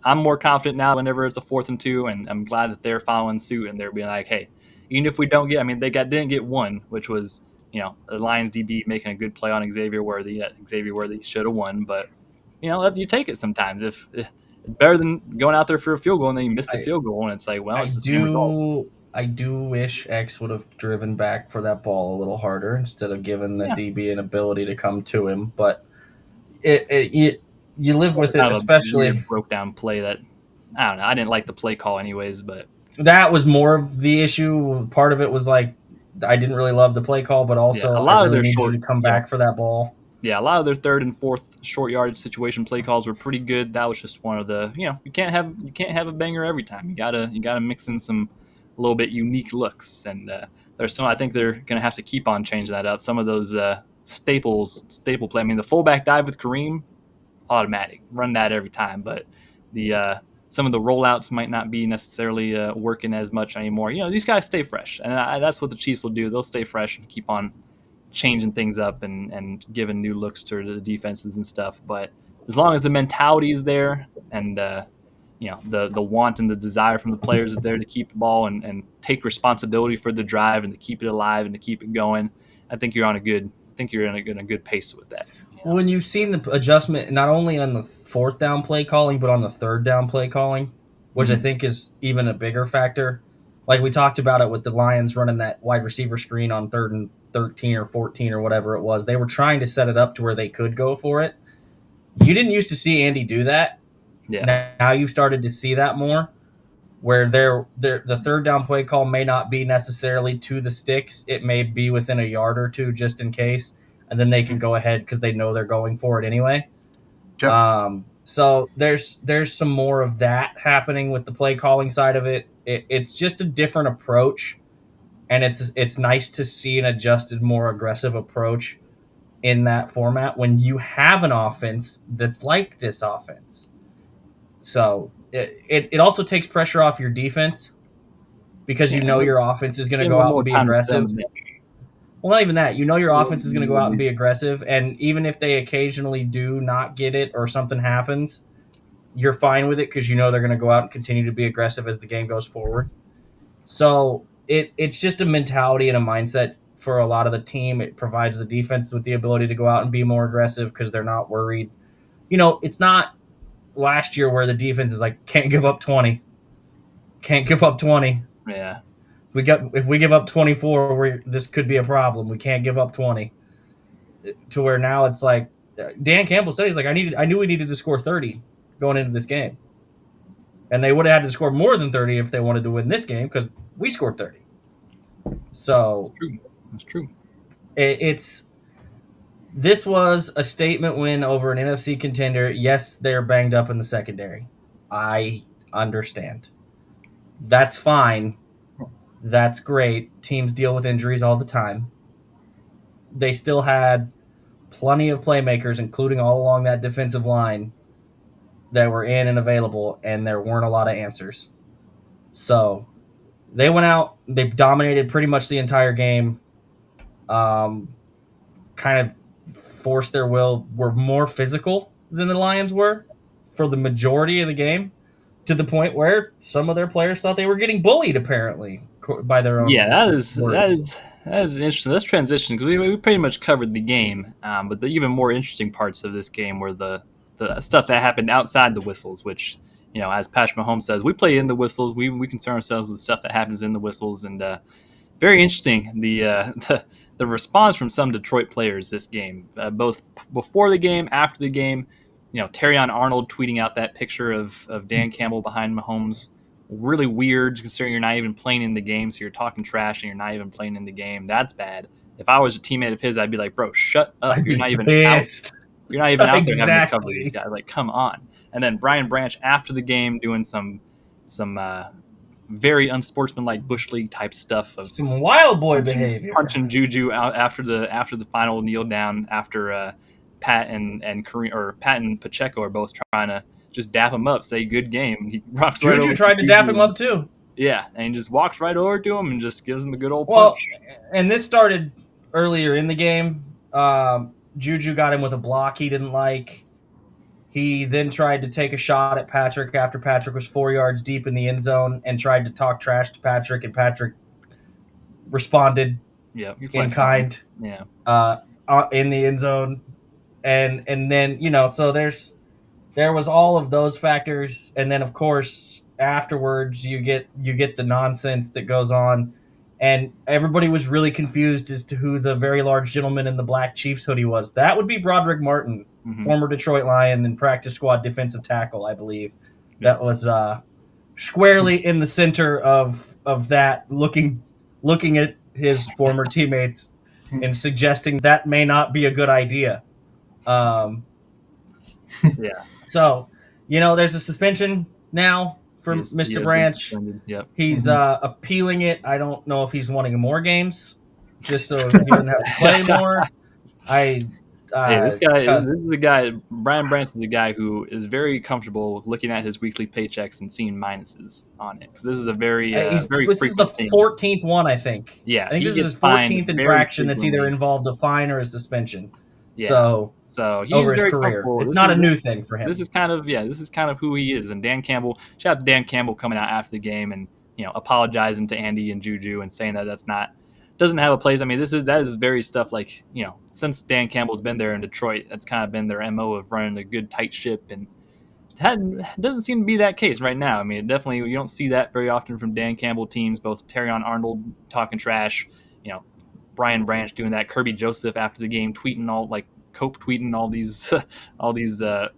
I'm more confident now whenever it's a 4th and 2, and I'm glad that they're following suit and they're being like, hey, even if we don't get, they didn't get one, which was the Lions DB making a good play on Xavier Worthy. Xavier Worthy should have won, but you take it sometimes. If it's better than going out there for a field goal and then you miss the field goal, and it's like, well, it's the same result. I do wish X would have driven back for that ball a little harder instead of giving the DB an ability to come to him. But you live with it, especially broke down play that I don't know. I didn't like the play call anyways, but that was more of the issue. Part of it was like I didn't really love the play call, but also a lot of their short to come back for that ball. Yeah, a lot of their 3rd and 4th short yardage situation play calls were pretty good. That was just one of the you can't have a banger every time. You gotta mix in some a little bit unique looks, and there's some. I think they're gonna have to keep on changing that up. Some of those staple play. The fullback dive with Kareem, automatic, run that every time. But the some of the rollouts might not be necessarily working as much anymore. These guys stay fresh, and that's what the Chiefs will do. They'll stay fresh and keep on changing things up and giving new looks to the defenses and stuff. But as long as the mentality is there and the want and the desire from the players is there to keep the ball and take responsibility for the drive and to keep it alive and to keep it going, I think you're in a good pace with that. When you've seen the adjustment not only on the 4th down play calling, but on the 3rd down play calling, which I think is even a bigger factor. Like we talked about it with the Lions running that wide receiver screen on 3rd and 13 or 14 or whatever it was. They were trying to set it up to where they could go for it. You didn't used to see Andy do that. Yeah. Now you've started to see that more, where the 3rd down play call may not be necessarily to the sticks. It may be within a yard or two just in case, and then they can go ahead because they know they're going for it anyway. Yep. So there's some more of that happening with the play calling side of it. It's just a different approach, and it's nice to see an adjusted, more aggressive approach in that format when you have an offense that's like this offense. So it also takes pressure off your defense because you know your offense is going to go out and be aggressive. Well, not even that. You know your offense is going to go out and be aggressive, and even if they occasionally do not get it or something happens, you're fine with it because you know they're going to go out and continue to be aggressive as the game goes forward. So it's just a mentality and a mindset for a lot of the team. It provides the defense with the ability to go out and be more aggressive because they're not worried. It's not last year where the defense is like, can't give up 20. Can't give up 20. Yeah. If we give up 24, this could be a problem. We can't give up 20. To where now it's like Dan Campbell said, he's like, I knew we needed to score 30 going into this game. And they would have had to score more than 30 if they wanted to win this game because we scored 30. So that's true. This was a statement win over an NFC contender. Yes, they're banged up in the secondary. I understand. That's fine. That's great. Teams deal with injuries all the time. They still had plenty of playmakers, including all along that defensive line, that were in and available, and there weren't a lot of answers. So they went out. They dominated pretty much the entire game. Kind of forced their will, were more physical than the Lions were for the majority of the game, to the point where some of their players thought they were getting bullied, apparently, by their own. Yeah, that is interesting. Let's transition because we pretty much covered the game, but the even more interesting parts of this game were the stuff that happened outside the whistles, which, as Patrick Mahomes says, we play in the whistles. We concern ourselves with stuff that happens in the whistles, and very interesting the response from some Detroit players this game, both before the game, after the game. Terrion Arnold tweeting out that picture of Dan Campbell behind Mahomes. Really weird considering you're not even playing in the game, so you're talking trash and you're not even playing in the game. That's bad. If I was a teammate of his, I'd be like, bro, shut up. You're not even out. You're not even out there having to cover these guys. Like, come on. And then Brian Branch after the game doing some very unsportsmanlike Bush League type stuff of some wild boy behavior, punching Juju out after the final kneel down after Pat and Kareem, or Pat and Pacheco are both trying to just dap him up, say good game. He rocks right over. Juju tried to dap him up too. Yeah, and he just walks right over to him and just gives him a good old punch. And this started earlier in the game. Juju got him with a block he didn't like. He then tried to take a shot at Patrick after Patrick was 4 yards deep in the end zone and tried to talk trash to Patrick, and Patrick responded in kind. Yeah. In the end zone. And then, so there was all of those factors, and then of course afterwards you get the nonsense that goes on, and everybody was really confused as to who the very large gentleman in the black Chiefs hoodie was. That would be Broderick Martin, former Detroit Lion and practice squad defensive tackle, I believe. That was squarely in the center of that, looking at his former teammates and suggesting that may not be a good idea. Yeah. So, there's a suspension now for Mr. Branch. Yep. He's appealing it. I don't know if he's wanting more games, just so he doesn't have to play more. This is the guy. Brian Branch is the guy who is very comfortable with looking at his weekly paychecks and seeing minuses on it, because this is a very this frequent is the thing. 14th one, I think. Yeah, I think this is his 14th infraction that's either involved a fine or a suspension. Yeah. So he's over his very career, comfortable. It's not a new thing for him. This is kind of who he is. And Dan Campbell, shout out to Dan Campbell coming out after the game and apologizing to Andy and Juju and saying that doesn't have a place. I mean, that is very stuff like, since Dan Campbell's been there in Detroit, that's kind of been their MO of running a good tight ship, and that doesn't seem to be that case right now. I mean, definitely you don't see that very often from Dan Campbell teams. Both Terrion Arnold talking trash, Brian Branch doing that, Kirby Joseph after the game tweeting tweeting all these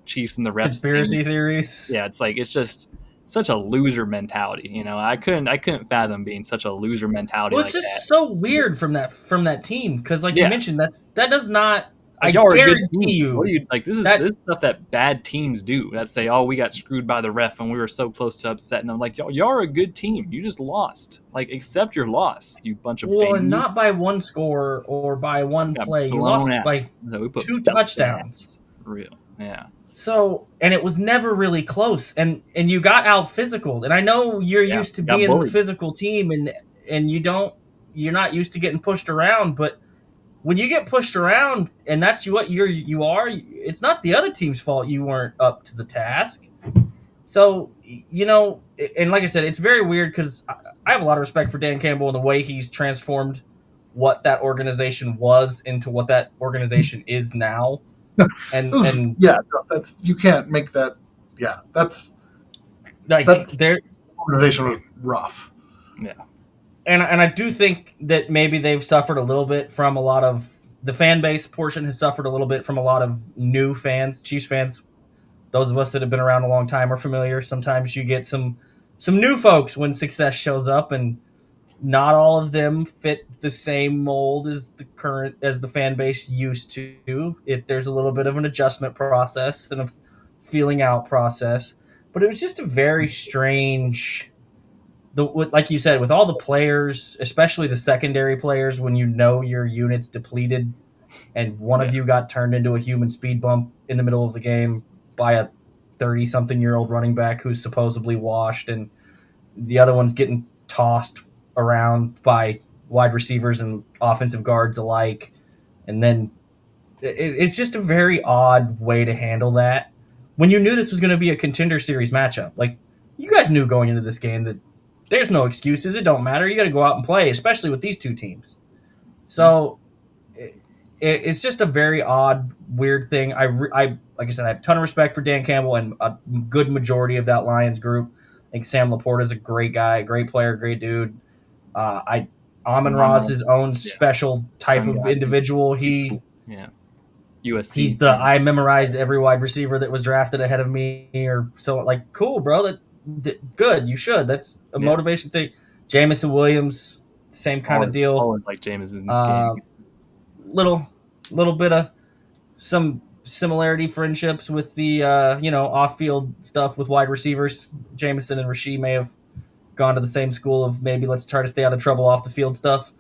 Chiefs and the refs conspiracy theories. Yeah, it's just such a loser mentality. I couldn't fathom being such a loser mentality. Well, it's like just that. so weird from that team, because you mentioned that does not. Like, I guarantee you. What do you like? This is stuff that bad teams do. That say, "Oh, we got screwed by the ref and we were so close to upsetting them." Like, y'all are a good team. You just lost. Like, accept your loss, you bunch of babies. And not by one score or by one play. You lost by 2 touchdowns. Real, yeah. So, and it was never really close, and you got out physical. And I know you're Yeah, used to got being the bullied. physical team, and you're not used to getting pushed around. But when you get pushed around, and that's what you are, it's not the other team's fault you weren't up to the task. So, and like I said, it's very weird because I have a lot of respect for Dan Campbell and the way he's transformed what that organization was into what that organization is now. And Yeah, no, that's you can't make that. Yeah, like that's there, organization was rough. Yeah. and I do think that maybe they've suffered a little bit from a lot of the fan base portion has suffered a little bit from a lot of new fans, Chiefs fans. Those of us that have been around a long time are familiar. Sometimes you get some new folks when success shows up, and not all of them fit the same mold as the fan base used to. There's a little bit of an adjustment process and a feeling out process, but it was just a very strange. Like you said, with all the players, especially the secondary players, when you know your unit's depleted, and one of you got turned into a human speed bump in the middle of the game by a 30-something-year-old running back who's supposedly washed, and the other one's getting tossed around by wide receivers and offensive guards alike. And then it's just a very odd way to handle that when you knew this was going to be a contender series matchup. Like, you guys knew going into this game that there's no excuses. It don't matter. You got to go out and play, especially with these two teams. So it's just a very odd, weird thing. I like I said, I have a ton of respect for Dan Campbell and a good majority of that Lions group. I think Sam Laporta is a great guy, great player, great dude. Amon Ra is his own special type of individual. USC. I memorized every wide receiver that was drafted ahead of me, or so. Like, cool, bro. That good. You should. That's a motivation thing. Jamison Williams, same kind of deal. Always like Jameis in this game. Little bit of some similarity friendships with the off-field stuff with wide receivers. Jameson and Rasheed may have gone to the same school of maybe let's try to stay out of trouble off the field stuff.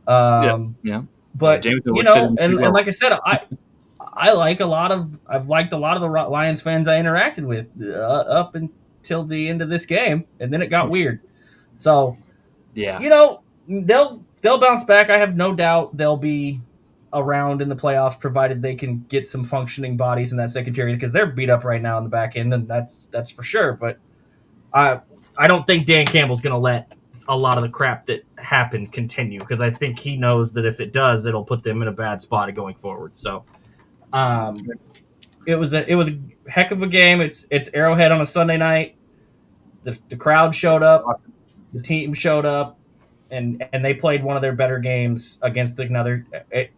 Yeah. But and like I said, I've liked a lot of the Lions fans I interacted with up until the end of this game, and then it got weird. So they'll bounce back. I have no doubt they'll be around in the playoffs, provided they can get some functioning bodies in that secondary, because they're beat up right now in the back end, and that's for sure. But I don't think Dan Campbell's going to let a lot of the crap that happened continue, because I think he knows that if it does, it'll put them in a bad spot going forward. So it was a heck of a game. It's Arrowhead on a Sunday night. The crowd showed up, the team showed up, and they played one of their better games against another.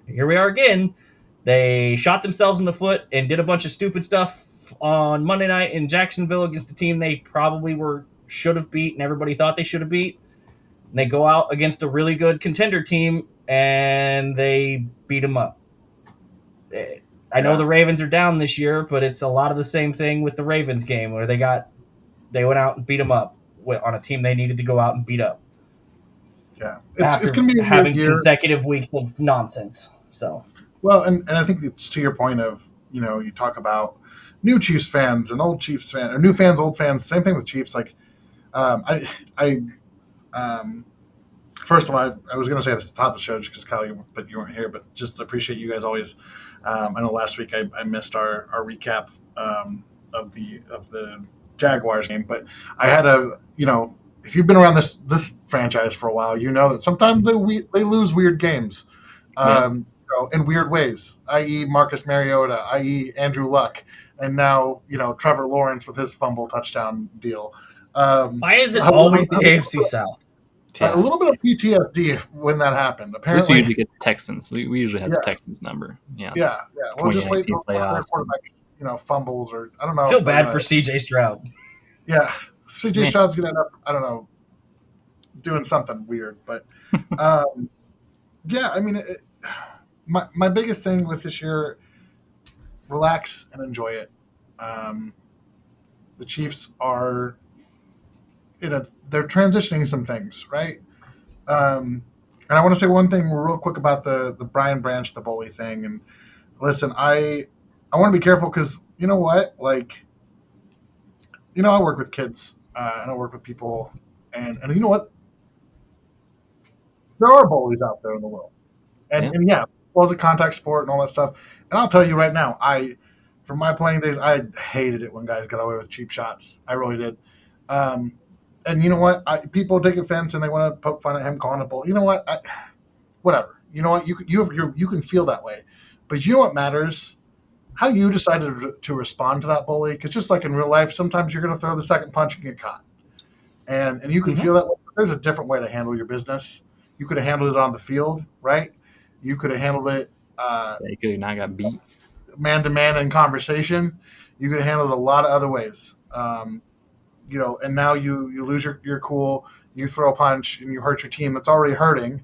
Here we are again. They shot themselves in the foot and did a bunch of stupid stuff on Monday night in Jacksonville against a team they probably should have beat, and everybody thought they should have beat. And they go out against a really good contender team, and they beat them up. I know the Ravens are down this year, but it's a lot of the same thing with the Ravens game, where they went out and beat them up on a team they needed to go out and beat up. Yeah, it's going to be having consecutive weeks of nonsense. So and I think it's to your point of you talk about new Chiefs fans and old Chiefs fans, or new fans, old fans. Same thing with Chiefs. Like, first of all, I was going to say this at the top of the show just because Kyle, but you weren't here. But just appreciate you guys always. I know last week I missed our recap of the Jaguars game, but I had if you've been around this franchise for a while, you know that sometimes they lose weird games, in weird ways, i.e. Marcus Mariota, i.e. Andrew Luck, and now Trevor Lawrence with his fumble touchdown deal. Why is it always the AFC South? A little bit of PTSD when that happened. Apparently, at least we usually get the Texans. We usually have the Texans number. Yeah. We'll just wait until their quarterbacks, fumbles, or I don't know. I feel bad for CJ Stroud. Yeah, CJ Stroud's gonna end up, I don't know, doing something weird. But I mean, my biggest thing with this year, relax and enjoy it. The Chiefs are they're transitioning some things, right? And I want to say one thing real quick about the Brian Branch, the bully thing. And listen, I'm I want to be careful because you know what? Like, I work with kids and I work with people, and you know what? There are bullies out there in the world, Yeah. and yeah, football is a contact sport and all that stuff. And I'll tell you right now, from my playing days, I hated it when guys got away with cheap shots. I really did. Um, and you know what? People take offense and they want to poke fun at him calling it bull. You know what? Whatever. You know what? You can feel that way, but you know what matters? How you decided to respond to that bully. Because just like in real life, sometimes you're going to throw the second punch and get caught, and you can feel that way. There's a different way to handle your business. You could have handled it on the field, right? You could have handled it You could have not got beat. man to man in conversation. You could have handled it a lot of other ways. And now you lose your cool. You throw a punch and you hurt your team that's already hurting,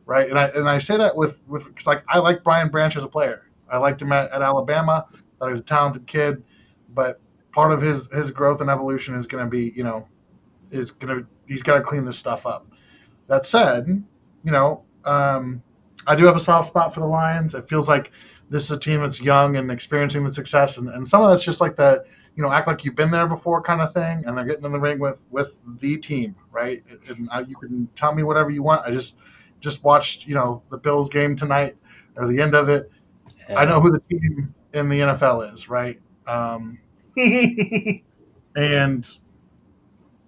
right? And I say that with because like I like Brian Branch as a player. I liked him at Alabama. Thought he was a talented kid, but part of his growth and evolution is going to be he's got to clean this stuff up. That said, I do have a soft spot for the Lions. It feels like this is a team that's young and experiencing the success, and some of that's just like the act like you've been there before kind of thing, and they're getting in the ring with the team, right? And you can tell me whatever you want. I just watched the Bills game tonight or the end of it. Yeah. I know who the team in the NFL is, right? And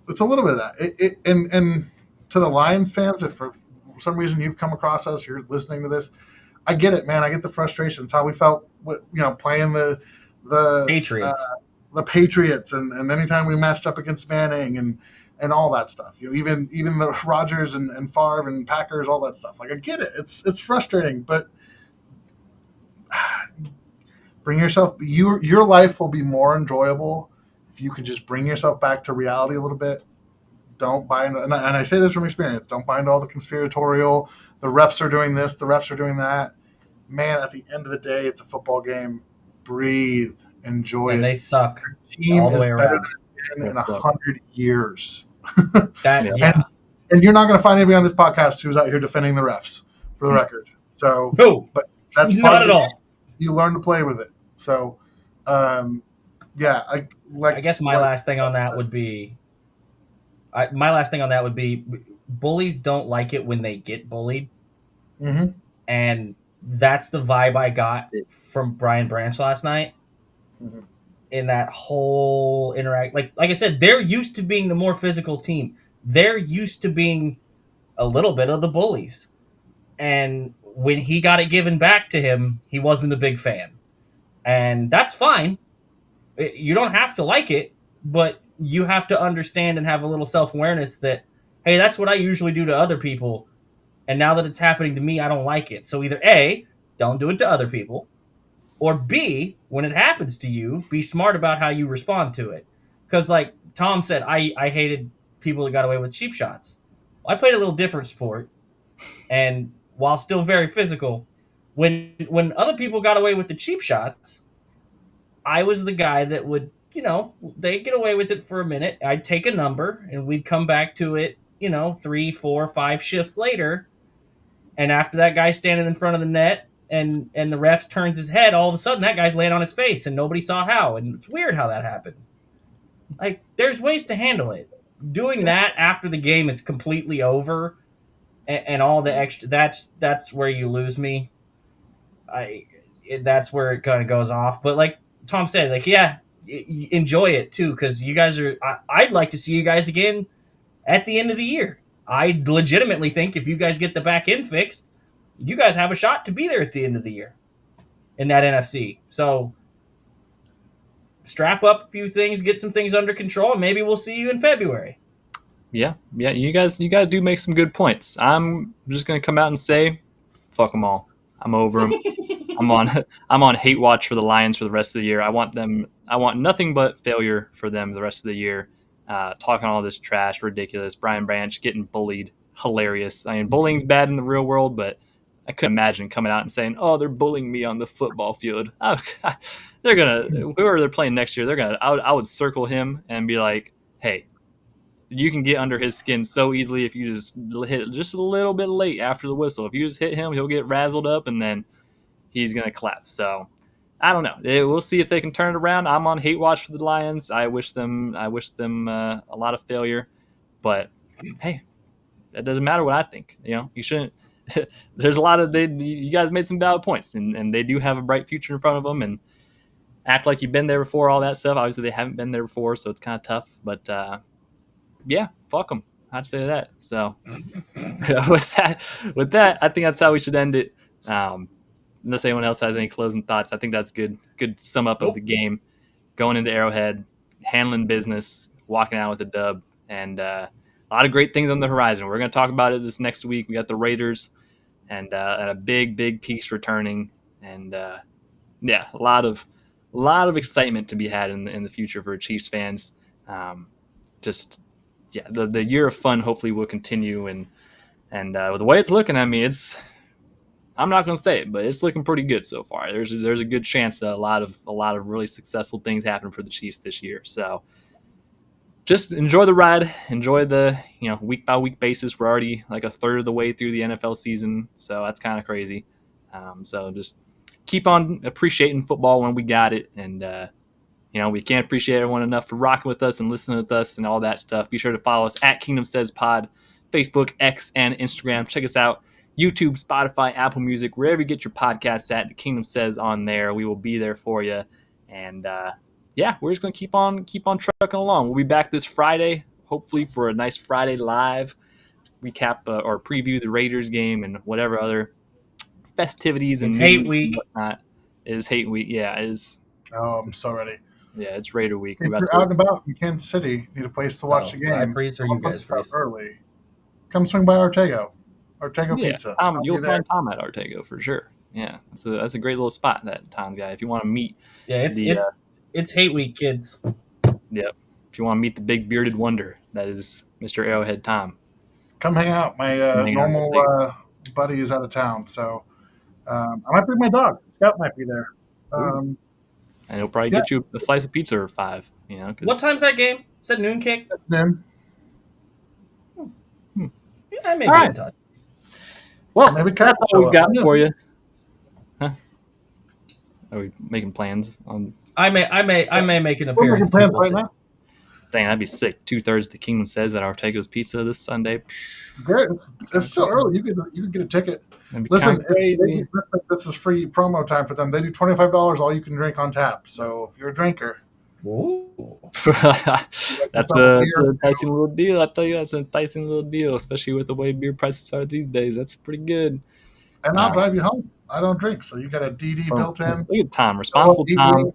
it's a little bit of that. And to the Lions fans, if for some reason you've come across us, you're listening to this, I get it, man. I get the frustration. It's how we felt, playing the Patriots. The Patriots, and anytime we matched up against Manning and all that stuff. Even the Rodgers and Favre and Packers, all that stuff. Like I get it. It's frustrating, but bring yourself. Your life will be more enjoyable if you can just bring yourself back to reality a little bit. Don't buy into, and I say this from experience. Don't buy into all the conspiratorial. The refs are doing this. The refs are doing that. Man, at the end of the day, it's a football game. Breathe, enjoy and it. they suck Team all the is way better around. than in 100 years. And you're not going to find anybody on this podcast who's out here defending the refs, for the record. So, no, but that's not at all. You learn to play with it. So, I guess my last thing on that would be. Bullies don't like it when they get bullied. Mm-hmm. And that's the vibe I got from Brian Branch last night. Mm-hmm. In that whole interact. Like I said, they're used to being the more physical team. They're used to being a little bit of the bullies. And when he got it given back to him, he wasn't a big fan. And that's fine. You don't have to like it, but you have to understand and have a little self-awareness that, hey, that's what I usually do to other people. And now that it's happening to me, I don't like it. So either A, don't do it to other people, or B, when it happens to you, be smart about how you respond to it. Because like Tom said, I hated people that got away with cheap shots. Well, I played a little different sport. And while still very physical, when other people got away with the cheap shots, I was the guy that would, they'd get away with it for a minute. I'd take a number and we'd come back to it, 3, 4, 5 shifts later. And after that guy standing in front of the net and the ref turns his head, all of a sudden that guy's laying on his face and nobody saw how. And it's weird how that happened. Like, there's ways to handle it. Doing that after the game is completely over and all the extra, that's where you lose me. That's where it kind of goes off. But like Tom said, like, yeah, enjoy it too, because you guys are. I'd like to see you guys again at the end of the year. I legitimately think if you guys get the back end fixed, you guys have a shot to be there at the end of the year in that NFC. So strap up a few things, get some things under control, and maybe we'll see you in February. Yeah. You guys do make some good points. I'm just gonna come out and say, fuck them all. I'm over them. I'm on hate watch for the Lions for the rest of the year. I want nothing but failure for them the rest of the year. Talking all this trash, ridiculous. Brian Branch getting bullied, hilarious. I mean, bullying's bad in the real world, but I couldn't imagine coming out and saying, "Oh, they're bullying me on the football field." They're gonna, whoever they're playing next year, they're gonna. I would circle him and be like, "Hey, you can get under his skin so easily if you just hit just a little bit late after the whistle. If you just hit him, he'll get razzled up, and then he's gonna collapse." So I don't know. We'll see if they can turn it around. I'm on hate watch for the Lions. I wish them a lot of failure. But hey, that doesn't matter what I think. You shouldn't. There's a lot of you guys made some valid points, and they do have a bright future in front of them. And act like you've been there before, all that stuff. Obviously, they haven't been there before, so it's kind of tough. But yeah, fuck them. I'd say that. So with that, I think that's how we should end it. Unless anyone else has any closing thoughts, I think that's good sum up of the game. Going into Arrowhead, handling business, walking out with a dub, and a lot of great things on the horizon. We're going to talk about it this next week. We got the Raiders and a big piece returning, and yeah, a lot of excitement to be had in the future for Chiefs fans. The year of fun hopefully will continue, and with the way it's looking, I mean, I'm not going to say it, but it's looking pretty good so far. There's a good chance that a lot of really successful things happen for the Chiefs this year. So just enjoy the ride, enjoy the week by week basis. We're already like a third of the way through the NFL season, so that's kind of crazy. So just keep on appreciating football when we got it, and we can't appreciate everyone enough for rocking with us and listening with us and all that stuff. Be sure to follow us at Kingdom Says Pod, Facebook, X, and Instagram. Check us out. YouTube, Spotify, Apple Music, wherever you get your podcasts at, the Kingdom Says on there. We will be there for you. And we're just going to keep on trucking along. We'll be back this Friday, hopefully for a nice Friday live recap or preview the Raiders game and whatever other festivities and hate week. Whatnot. It is hate week. Yeah, it is. Oh, I'm so ready. Yeah, it's Raider week. If you're out and about in Kansas City, need a place to watch the game. I freeze or you guys freeze? Early. Come swing by Ortego Pizza. You'll find Tom at Ortego for sure. Yeah, that's a great little spot, that Tom guy. If you want to meet, it's hate week, kids. Yep. If you want to meet the big bearded wonder that is Mr. Arrowhead Tom, come hang out. My normal buddy is out of town, so I might bring my dog. Scout might be there. And he'll probably get you a slice of pizza or 5. What time's that game? Is that noon kick? That's noon. I may be in touch. Well, maybe that's all we've got for you. Huh? Are we making plans on? I may make an appearance. We're making plans right now. Dang, that'd be sick. 2/3 of the Kingdom Says at Ortego's Pizza this Sunday. Great. It's still early. You can get a ticket. Listen, this is free promo time for them. They do $25 all you can drink on tap. So if you're a drinker. That's a enticing little deal. I tell you, that's an enticing little deal, especially with the way beer prices are these days. That's pretty good. And I'll drive you home. I don't drink, so you got a DD built in. Look at Tom, responsible Tom,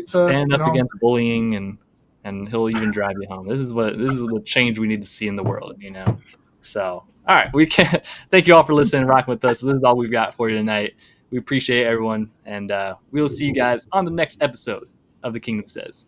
stand up against bullying, and he'll even drive you home. This is the change we need to see in the world, So, all right, thank you all for listening and rocking with us. This is all we've got for you tonight. We appreciate everyone, and we will see you guys on the next episode of The Kingdom Says.